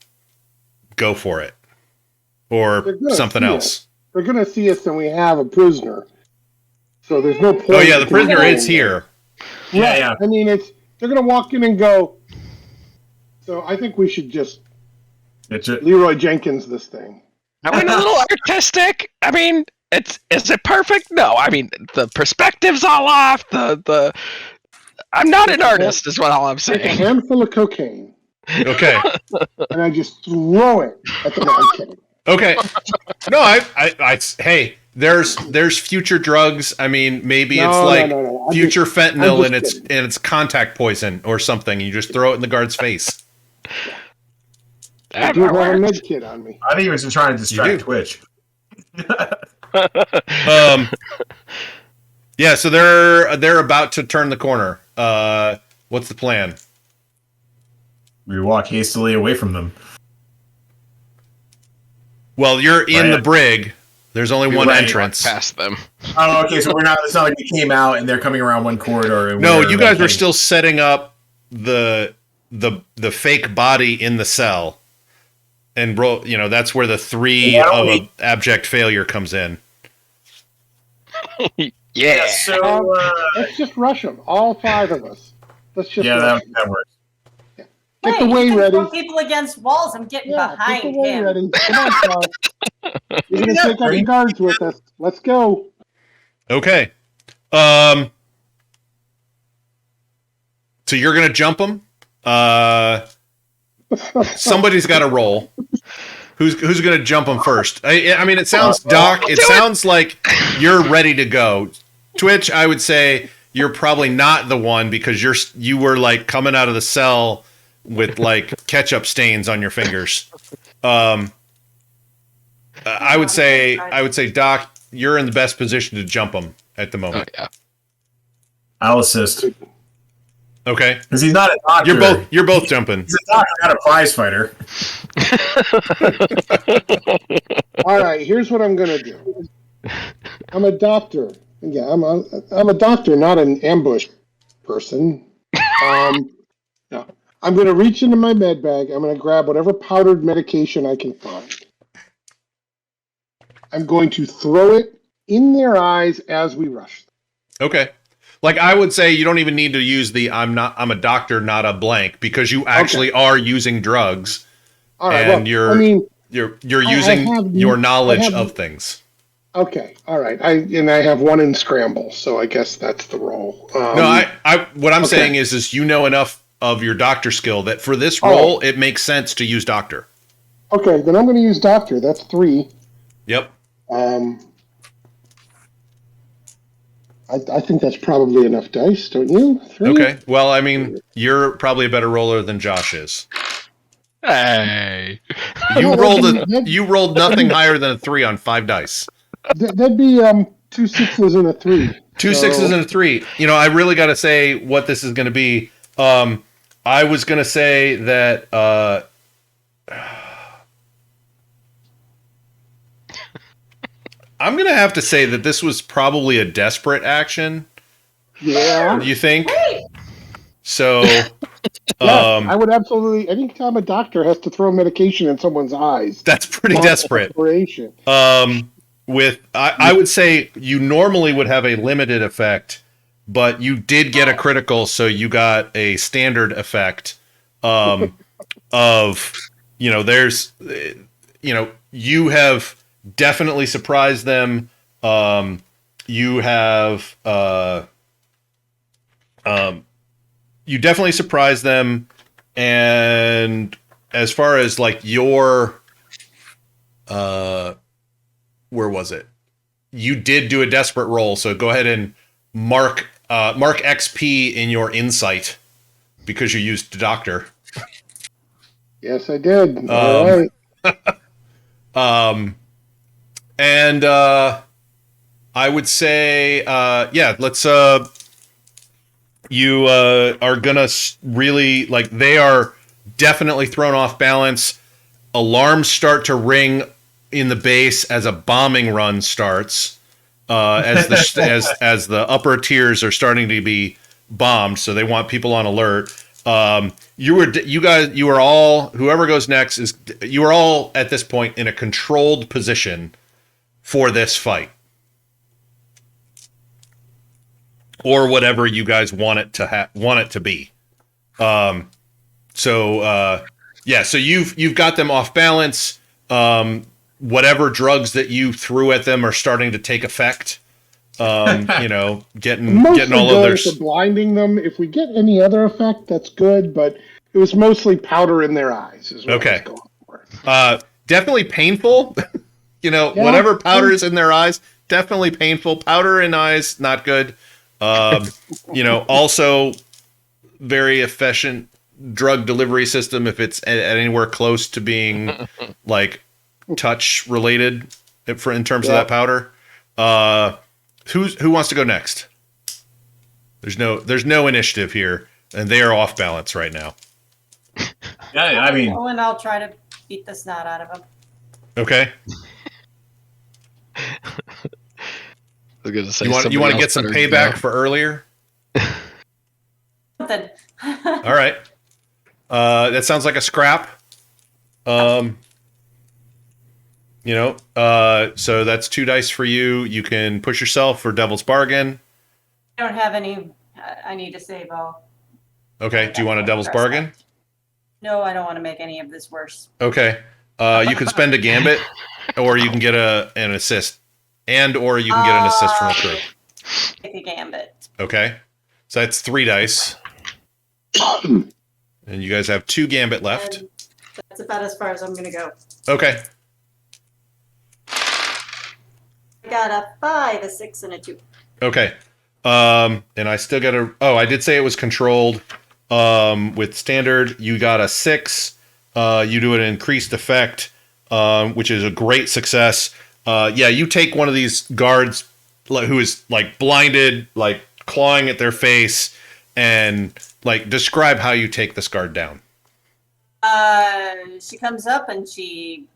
go for it, or something else. They're going to see us and we have a prisoner. So there's no point. Oh yeah, the prisoner is here. Yeah. I mean, They're going to walk in and go. So I think we should just It's it. Leroy Jenkins this thing. I mean, a little artistic. I mean, is it perfect? No. I mean, the perspective's all off. I'm not an artist, is what all I'm Take a saying. handful of cocaine. Okay. And I just throw it at the man kid. Okay. No, hey, there's future drugs. I mean, maybe it's like future fentanyl and it's contact poison or something. You just throw it in the guard's face. I do have a med kit on me. I think he was just trying to distract Twitch. Yeah, so they're about to turn the corner. What's the plan? We walk hastily away from them. Well, you're in the brig. There's only one entrance. Past them. Oh, okay. So it's not like we came out and they're coming around one corridor. And No, you guys were still setting up the fake body in the cell, and that's where the 3 of abject failure comes in. Yeah. So let's just rush them, all 5 of us. Let's just that works. Get the way ready. Throw people against walls. I'm getting behind get the way him. ready. Come on, Charles. You're going to take out the guards with us. Let's go. Okay. So you're going to jump them? Somebody's got to roll. Who's going to jump them first? I mean, it sounds, Doc, it sounds like you're ready to go. Twitch, I would say you're probably not the one because you were like coming out of the cell with like ketchup stains on your fingers. I would say, Doc, you're in the best position to jump them at the moment. Oh, yeah. I'll assist. Okay. Because he's not a doctor. You're both jumping. He's a doctor, not a prize fighter. All right, here's what I'm going to do. I'm a doctor. Yeah, I'm a doctor, not an ambush person. No. I'm going to reach into my med bag. I'm going to grab whatever powdered medication I can find. I'm going to throw it in their eyes as we rush them. Okay. Like I would say you don't even need to use I'm a doctor, not a blank, because you actually are using drugs. All right, and you're using your knowledge of things. Okay, all right. I have 1 in scramble, so I guess that's the roll. What I'm saying is you know enough of your doctor skill that for this role it makes sense to use doctor. Okay, then I'm going to use doctor. That's 3. Yep. I think that's probably enough dice, don't you? 3? Okay. Well, I mean, you're probably a better roller than Josh is. Hey. You rolled nothing higher than a 3 on 5 dice. That'd be 2 6s and a 3. 2 6s and a 3. I really got to say what this is going to be. I was going to say that I'm going to have to say that this was probably a desperate action. Yeah. You think? So, I would absolutely. Anytime a doctor has to throw medication in someone's eyes, that's pretty desperate. I would say you normally would have a limited effect, but you did get a critical, so you got a standard effect. You have definitely surprised them. You definitely surprised them, and as far as like your where was it? You did do a desperate roll, so go ahead and mark XP in your insight because you used doctor. Yes, I did. All right. And I would say, let's. You are gonna really like. They are definitely thrown off balance. Alarms start to ring in the base as a bombing run starts. As the upper tiers are starting to be bombed, so they want people on alert. You are all, whoever goes next you are all at this point in a controlled position for this fight, or whatever you guys want it to be. So you've got them off balance. Whatever drugs that you threw at them are starting to take effect. Getting all of their for blinding them. If we get any other effect, that's good. But it was mostly powder in their eyes. Is what I was going for. Definitely painful. Whatever powder is in their eyes, definitely painful. Powder in eyes, not good. Also very efficient drug delivery system if it's at anywhere close to being like touch related in terms of that powder. Who wants to go next? There's no initiative here, and they are off balance right now. Yeah, I mean, and I'll try to beat the snot out of them. Okay. I was gonna say you want to get some payback for earlier? Something. All right. That sounds like a scrap. So that's 2 dice for you. You can push yourself for Devil's Bargain. I don't have any. I need to save all. Okay. Do you want a Devil's Bargain? No, I don't want to make any of this worse. Okay. You can spend a gambit, or you can get an assist, or you can get an assist from a crew. Take a gambit. Okay. So that's 3 dice. And you guys have 2 gambit left. And that's about as far as I'm going to go. Okay. I got a 5, a 6, and a 2. Okay. And I still got a... Oh, I did say it was controlled. With standard, you got a 6. You do an increased effect, which is a great success. You take one of these guards who is like blinded, like clawing at their face, and like describe how you take this guard down. She comes up and she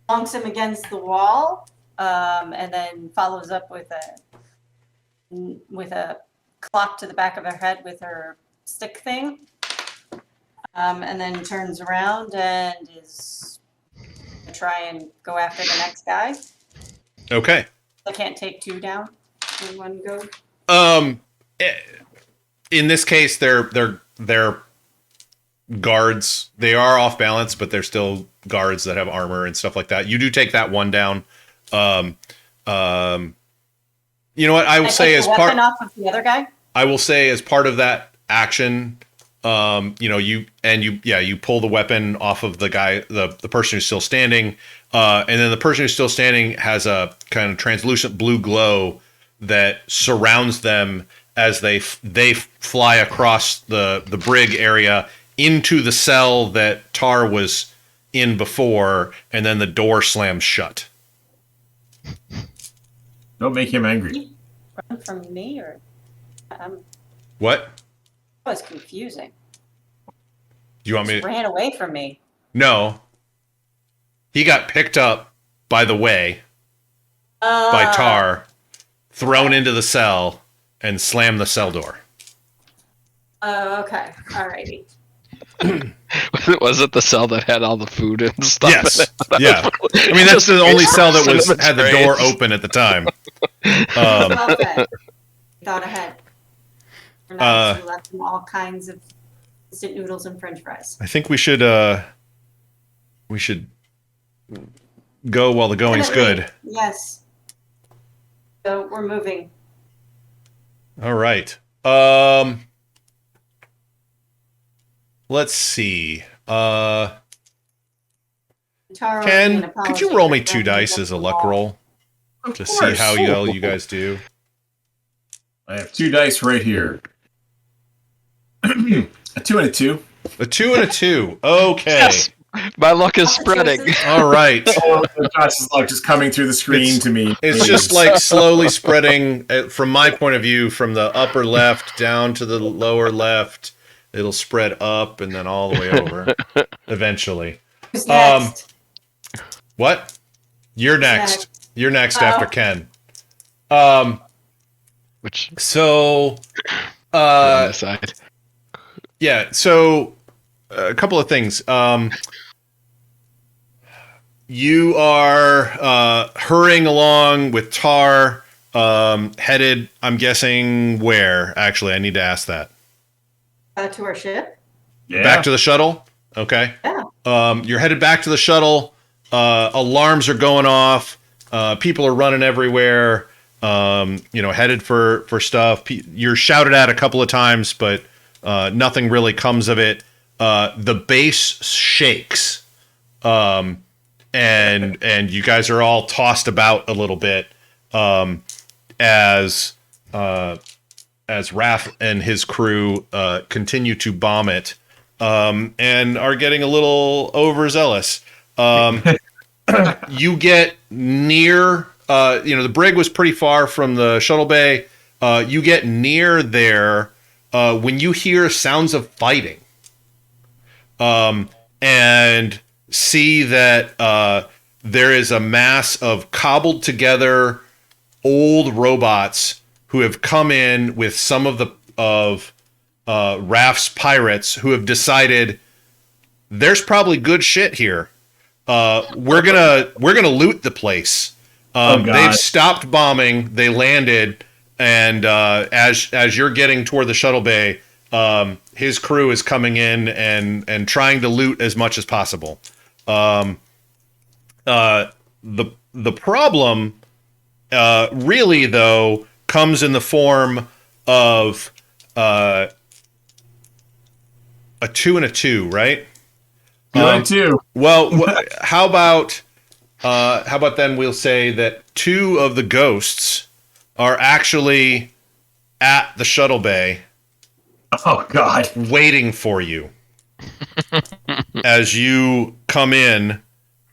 bonks him against the wall, and then follows up with a clock to the back of her head with her stick thing, and then turns around and is gonna try and go after the next guy. Okay. I can't take 2 down in one go. In this case, they're guards. They are off balance, but they're still guards that have armor and stuff like that. You do take that one down. You know what I will say as part off of the other guy. I will say as part of that action, you pull the weapon off of the guy, the person who's still standing, and then the person who's still standing has a kind of translucent blue glow that surrounds them as they fly across the brig area into the cell that Tar was in before, and then the door slams shut. Don't make him angry. Run from me, or what? That was confusing. Do you want me? Ran away from me. No. He got picked up by the way by Tar, thrown into the cell, and slammed the cell door. Oh, okay. Alrighty. Was it the cell that had all the food and stuff? Yes. Yeah. I mean, that's the only cell that had the door open at the time. Okay. Thought ahead. We left them all kinds of instant noodles and French fries. I think we should go while the going's good. Yes. So we're moving. All right. Let's see. Ken, could you roll me 2 dice as a luck roll to see how well you guys do? I have 2 dice right here. A 2 and a 2. A 2 and a 2. Okay. Yes. My luck is spreading. All right. Josh's luck just coming through the screen to me. It's just like slowly spreading from my point of view from the upper left down to the lower left. It'll spread up and then all the way over eventually. Who's next? What? You're next. You're next after Ken. Which so side. Yeah, so a couple of things. You are hurrying along with Tar, headed, I'm guessing, where? Actually, I need to ask that. To our ship. Yeah. Back to the shuttle? Okay. Yeah. You're headed back to the shuttle. Alarms are going off. People are running everywhere. Headed for stuff. You're shouted at a couple of times, but nothing really comes of it. The base shakes. And you guys are all tossed about a little bit as Raph and his crew continue to bomb it and are getting a little overzealous. You get near, the brig was pretty far from the shuttle bay. You get near there when you hear sounds of fighting. And see that there is a mass of cobbled together old robots who have come in with some of Raph's pirates who have decided there's probably good shit here. We're gonna loot the place. They've stopped bombing. They landed, and as you're getting toward the shuttle bay, his crew is coming in and trying to loot as much as possible. The problem, really though, comes in the form of a 2 and a 2, right? 2 and 2. Well, how about then we'll say that 2 of the ghosts are actually at the shuttle bay. Oh God! Waiting for you as you come in,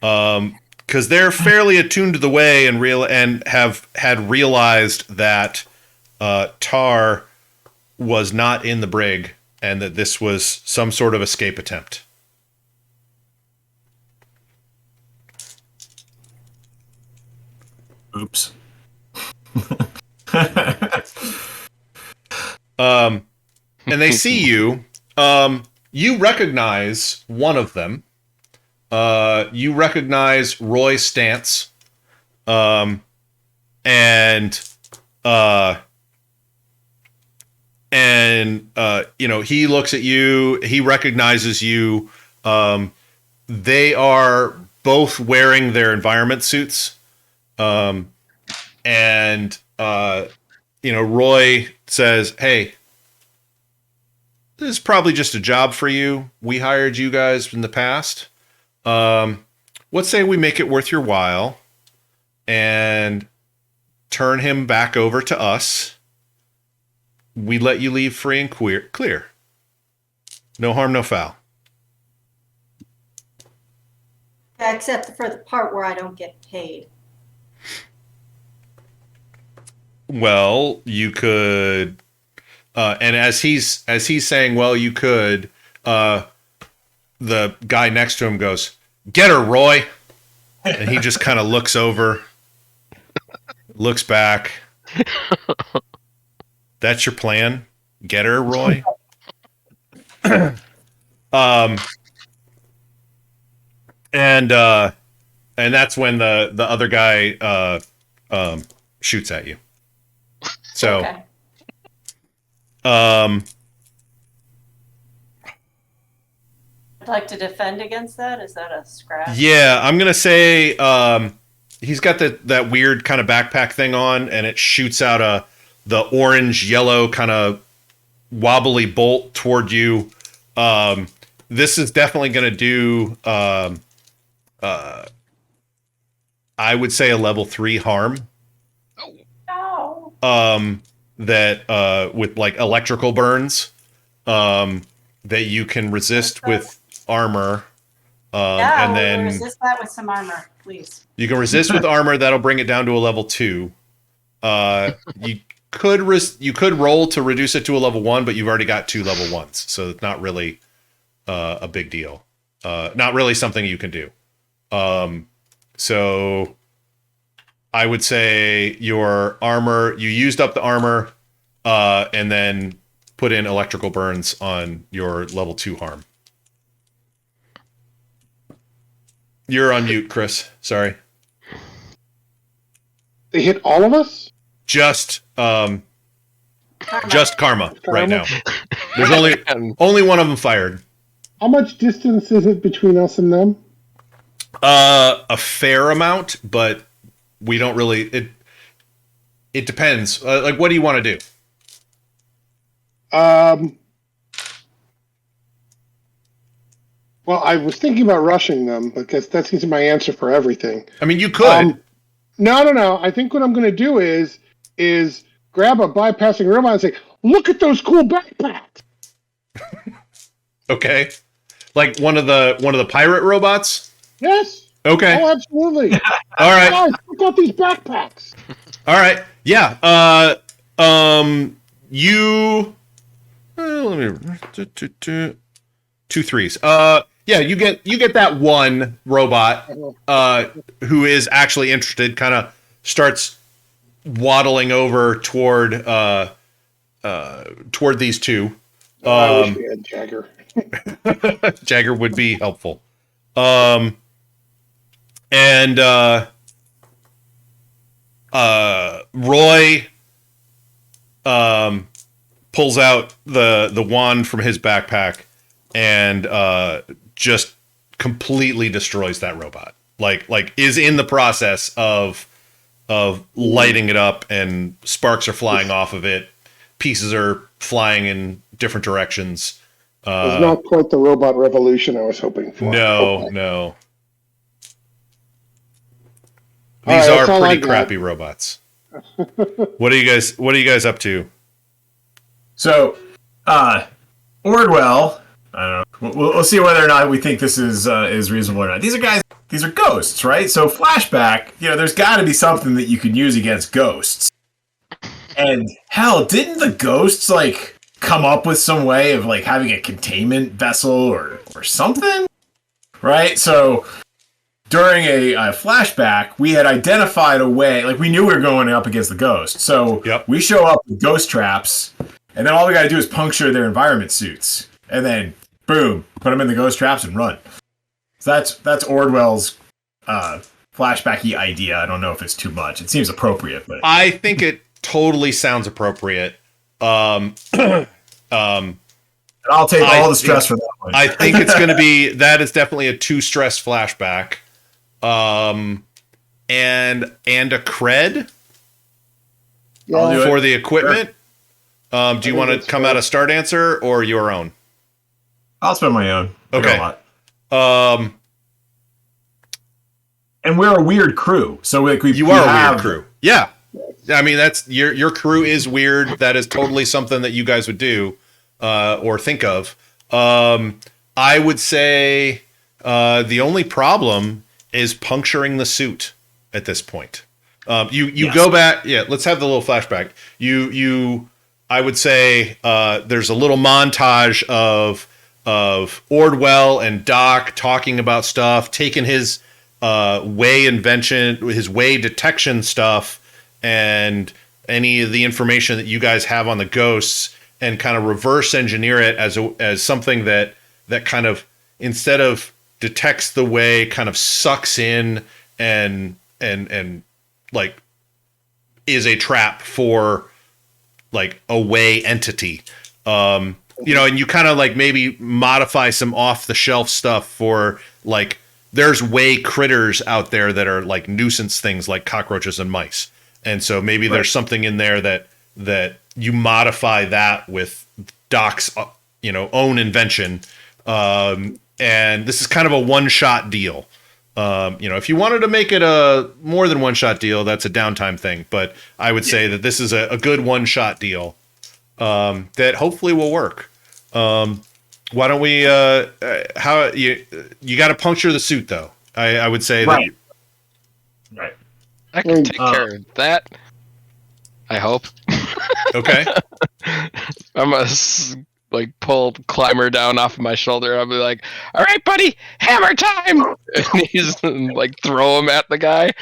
because they're fairly attuned to the way and have had realized that Tar was not in the brig and that this was some sort of escape attempt. Oops. And they see you. You recognize one of them. You recognize Roy Stantz. He looks at you. He recognizes you. They are both wearing their environment suits. Roy says, "Hey, this is probably just a job for you. We hired you guys in the past. Let's say we make it worth your while and turn him back over to us. We let you leave free and clear. No harm, no foul." Except for the part where I don't get paid. Well, you could, and as he's saying, well, you could, the guy next to him goes, "Get her, Roy." And he just kind of looks over, looks back. That's your plan? Get her, Roy? And that's when the other guy shoots at you. So, okay. I'd like to defend against that. Is that a scratch? Yeah, I'm gonna say he's got that weird kind of backpack thing on, and it shoots out the orange yellow kind of wobbly bolt toward you. This is definitely gonna do I would say a level 3 harm. That with like electrical burns that you can resist with armor. And then resist that with some armor, please. You can resist with armor. That'll bring it down to a level 2. You could roll to reduce it to a level 1, but you've already got 2 level 1s, so it's not really a big deal. Not really something you can do. So I would say your armor, you used up the armor, and then put in electrical burns on your level 2 harm. You're on mute, Chris. Sorry. They hit all of us? Just karma right now. There's only one of them fired. How much distance is it between us and them? A fair amount, but we don't really. It depends. Like, what do you want to do? Well, I was thinking about rushing them because that seems to be my answer for everything. I mean, you could. No. I think what I'm going to do is grab a bypassing robot and say, "Look at those cool backpacks." Okay, like one of the pirate robots. Yes. Okay. Oh, absolutely. All right. Guys, look at these backpacks. All right. Yeah. You. Let me. 2 3s. Yeah. You get that one robot. Who is actually interested. Kind of starts waddling over toward these two. I wish we had Jagger. Jagger would be helpful. And Roy pulls out the wand from his backpack and just completely destroys that robot. Like is in the process of lighting it up, and sparks are flying off of it. Pieces are flying in different directions. It's not quite the robot revolution I was hoping for. No. These are pretty crappy robots. What are you guys up to? So, Ordwell, I don't know. We'll see whether or not we think this is reasonable or not. These are ghosts, right? So flashback, there's got to be something that you can use against ghosts. And hell, didn't the ghosts come up with some way of having a containment vessel or something? Right? So during a flashback, we had identified a way, we knew we were going up against the ghosts. So we show up with ghost traps, and then all we got to do is puncture their environment suits. And then, boom, put them in the ghost traps and run. So that's Ordwell's flashbacky idea. I don't know if it's too much. It seems appropriate, but I think it totally sounds appropriate. And I'll take all the stress for that one. I think it's going to be, that is definitely a 2 stress flashback. And a cred for the equipment. Sure. Do you want to come out a start answer or your own? I'll spend my own. Okay. And we're a weird crew, so you are a weird crew. Yeah. I mean, that's your crew is weird. That is totally something that you guys would do or think of. I would say the only problem is puncturing the suit at this point. You go back. Yeah, let's have the little flashback. I would say there's a little montage of Ordwell and Doc talking about stuff, taking his way invention, his way detection stuff, and any of the information that you guys have on the ghosts, and kind of reverse engineer it as something that kind of, instead of detects the way, kind of sucks in and is a trap for a way entity. And you kind of maybe modify some off the shelf stuff for there's way critters out there that are nuisance things like cockroaches and mice. And so maybe there's something in there that you modify that with Doc's, own invention. And this is kind of a one-shot deal. If you wanted to make it a more than one-shot deal, that's a downtime thing. But I would say that this is a good one-shot deal that hopefully will work. Why don't we? How you got to puncture the suit though? I would say that. Right. I can take care of that. I hope. Okay. I'm gonna pull Climber down off of my shoulder. I'll be like, "All right, buddy, hammer time!" And he's throw him at the guy,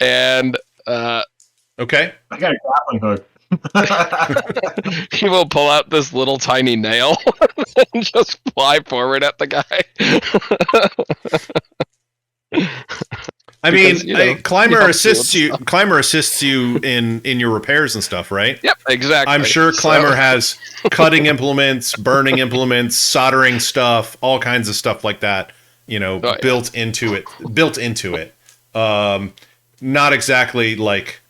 and okay. I got a grappling hook. He will pull out this little tiny nail and just fly forward at the guy. I Because, mean, Climber help assists you you. with stuff. Climber assists you in your repairs and stuff, right? Yep, exactly. I'm sure So- Climber has cutting implements, burning implements, soldering stuff, all kinds of stuff like that. yeah. Built into it. Not exactly like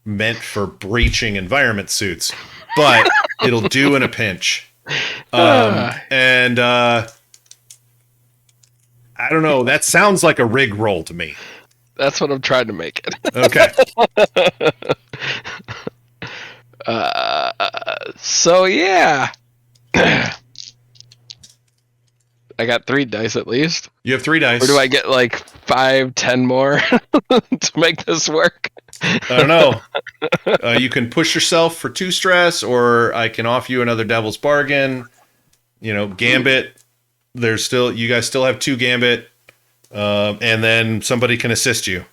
meant for breaching environment suits, but it'll do in a pinch. And I don't know. That sounds like a rig roll to me. That's what I'm trying to make it. Okay. So yeah. I got 3 dice at least. You have 3 dice. Or do I get like 5, 10 more to make this work? I don't know. You can push yourself for 2 stress, or I can offer you another devil's bargain. Gambit. You guys still have 2 gambit, and then somebody can assist you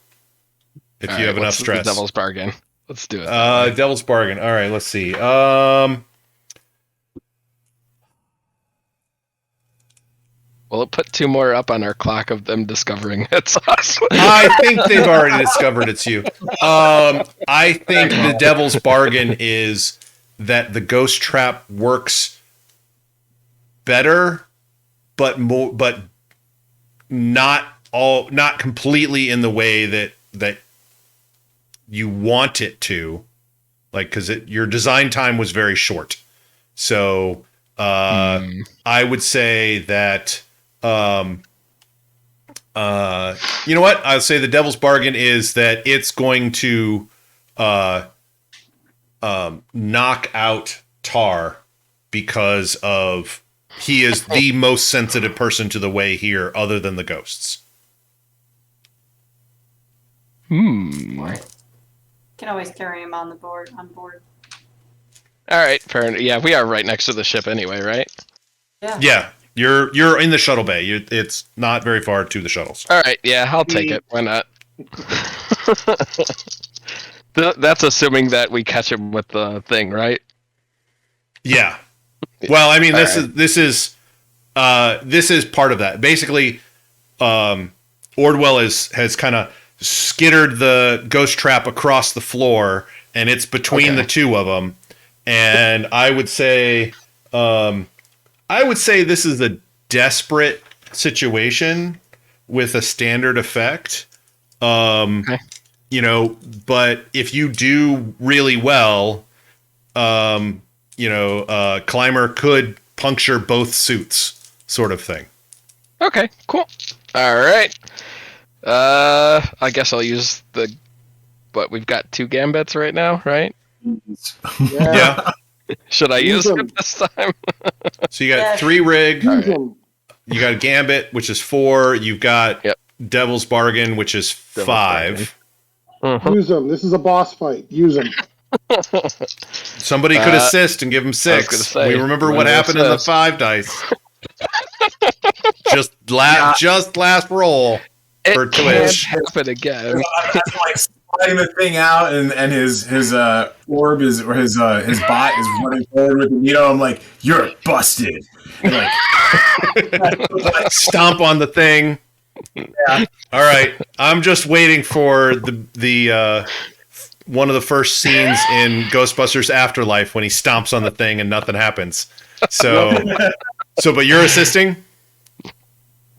if you have enough what's stress. The devil's bargain. Let's do it. Devil's bargain. All right, let's see. Well, it put 2 more up on our clock of them discovering it's us. I think they've already discovered it's you. I think the devil's bargain is that the ghost trap works better, but not completely in the way that you want it to, like, because your design time was very short. So I would say that. You know what? I'll say the devil's bargain is that it's going to knock out Tar because of he is the most sensitive person to the way here, other than the ghosts. Can always carry him on board. All right, fair enough. Yeah, we are right next to the ship anyway, right? Yeah. You're in the shuttle bay. It's not very far to the shuttles. All right, yeah, I'll take it. Why not? That's assuming that we catch him with the thing, right? Yeah. Well, I mean, this right. is part of that. Basically, Ordwell has kind of skittered the ghost trap across the floor, and it's between the 2 of them. And I would say this is a desperate situation with a standard effect. Okay. But if you do really well, Climber could puncture both suits, sort of thing. Okay, cool. All right. I guess I'll use but we've got 2 gambits right now, right? Yeah. Should I use them this time? So you got 3 rig. Right. You got a gambit, which is 4. You've got devil's bargain, which is 5. Use them. This is a boss fight. Use them. Somebody could assist and give him 6. We remember what happened in the 5 dice. just last roll for Twitch. Can't happen again. I'm like sliding the thing out, and his orb is, or his bot is running forward with the needle. I'm like, you're busted. And like, stomp on the thing. Yeah. All right, I'm just waiting for the one of the first scenes in Ghostbusters Afterlife when he stomps on the thing and nothing happens. So but you're assisting?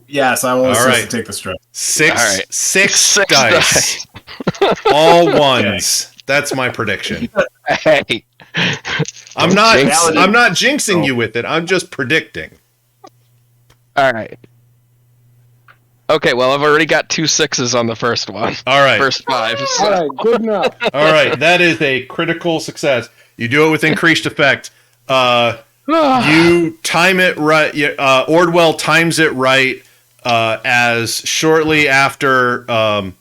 Yes, I will assist right. to take the stress. 6 dice. All ones. That's my prediction. Hey. I'm not jinxing you with it. I'm just predicting. All right. Okay, well, I've already got 2 6s on the first one. All right. First 5. So. All right, good enough. All right, that is a critical success. You do it with increased effect. You time it right. Ordwell times it right as shortly after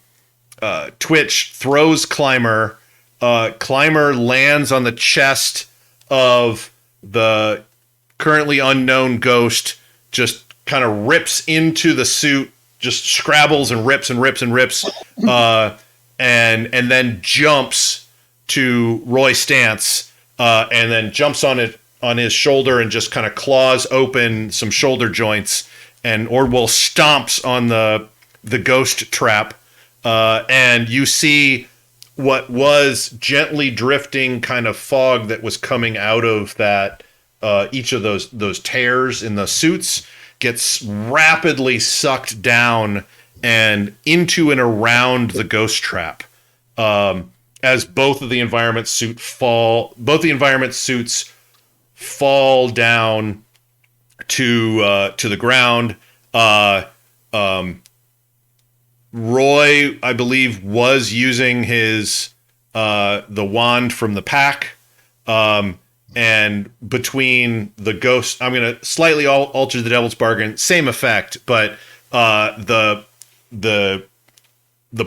Twitch throws Climber. Climber lands on the chest of the currently unknown ghost, just kind of rips into the suit, just scrabbles and rips and rips and rips, and then jumps to Roy Stantz, and then jumps on his shoulder and just kind of claws open some shoulder joints, and Ordwell stomps on the ghost trap, and you see what was gently drifting kind of fog that was coming out of that each of those tears in the suits gets rapidly sucked down and into and around the ghost trap. As both the environment suits fall down to the ground. Roy, I believe, was using his the wand from the pack, and between the ghost, I'm going to slightly alter the Devil's Bargain, same effect, but the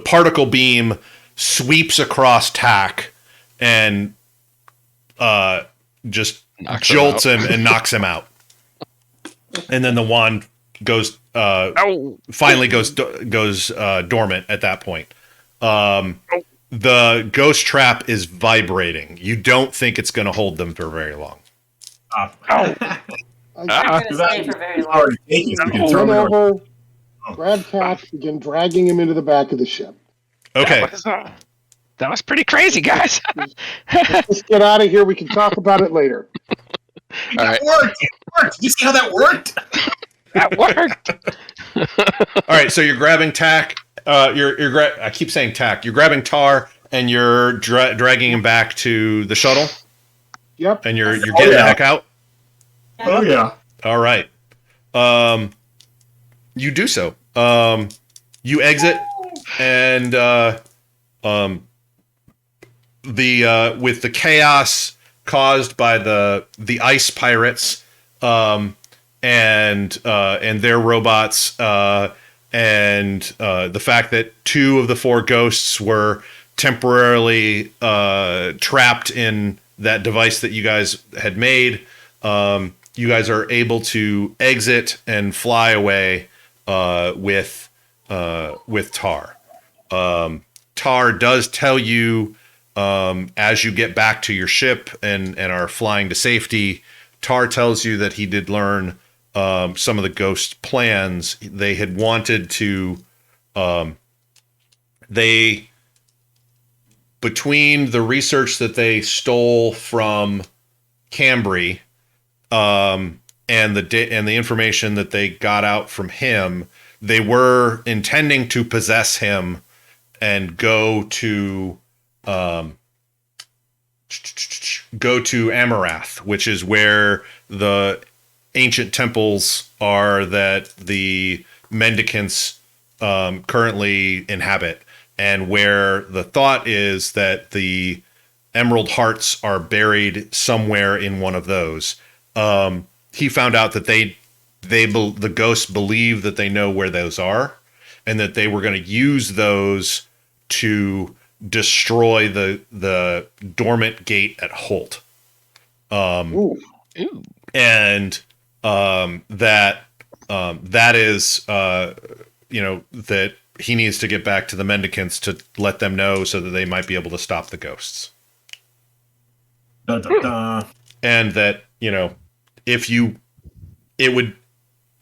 particle beam sweeps across Tack and just jolts him and knocks him out. And then the wand goes finally goes dormant at that point. The ghost trap is vibrating. You don't think it's going to hold them for very long. I'm not going to stay for very long. Run over, grab Tack, begin dragging him into the back of the ship. Okay. That was pretty crazy, guys. Let's get out of here. We can talk about it later. All right. It worked. Did you see how that worked? That worked. All right, so you're grabbing Tack. I keep saying Tack. You're grabbing Tar and you're dragging him back to the shuttle. Yep. And you're getting the heck out. Oh yeah. All right. You do so. You exit, and with the chaos caused by the ice pirates, and their robots, and the fact that 2 of the 4 ghosts were temporarily trapped in that device that you guys had made, you guys are able to exit and fly away with Tar. Tar does tell you, as you get back to your ship and are flying to safety, Tar tells you that he did learn some of the ghost plans. They had wanted to, between the research that they stole from Cambry, and the information that they got out from him, they were intending to possess him and go to Amarath, which is where the ancient temples are that the mendicants currently inhabit, and where the thought is that the emerald hearts are buried somewhere in one of those. He found out that the ghosts believe that they know where those are, and that they were going to use those to destroy the dormant gate at Holt. Ooh. And that is that he needs to get back to the mendicants to let them know so that they might be able to stop the ghosts. Dun, dun, dun. And that,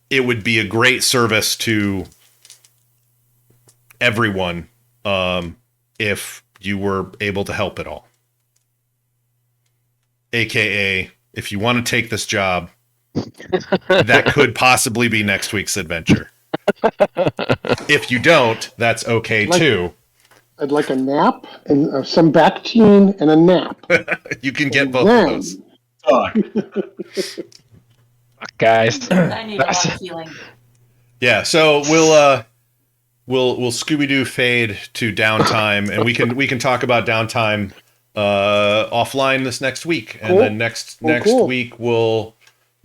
it would be a great service to everyone if you were able to help at all. AKA, if you want to take this job, that could possibly be next week's adventure. If you don't, that's okay too. I'd like a nap and some Bactine and a nap. You can get both of those. Guys, I need a lot of healing. Yeah, so we'll Scooby-Doo fade to downtime, and we can talk about downtime offline this next week, and then next week we'll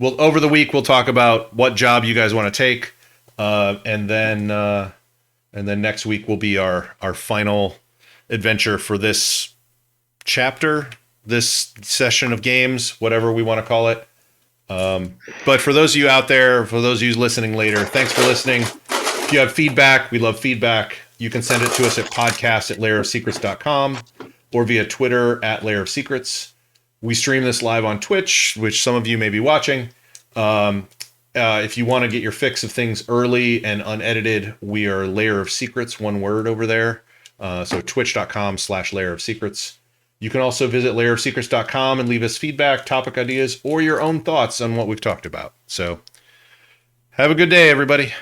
over the week we'll talk about what job you guys want to take, and then next week will be our final adventure for this chapter, this session of games, whatever we want to call it. But for those of you out there, for those of you listening later, thanks for listening. If you have feedback, we love feedback. You can send it to us at podcast@layerofsecrets.com or via Twitter @layerofsecrets. We stream this live on Twitch, which some of you may be watching. If you want to get your fix of things early and unedited, we are Layer of Secrets, one word over there. So twitch.com/Layer of Secrets. You can also visit layerofsecrets.com and leave us feedback, topic ideas, or your own thoughts on what we've talked about. So have a good day, everybody.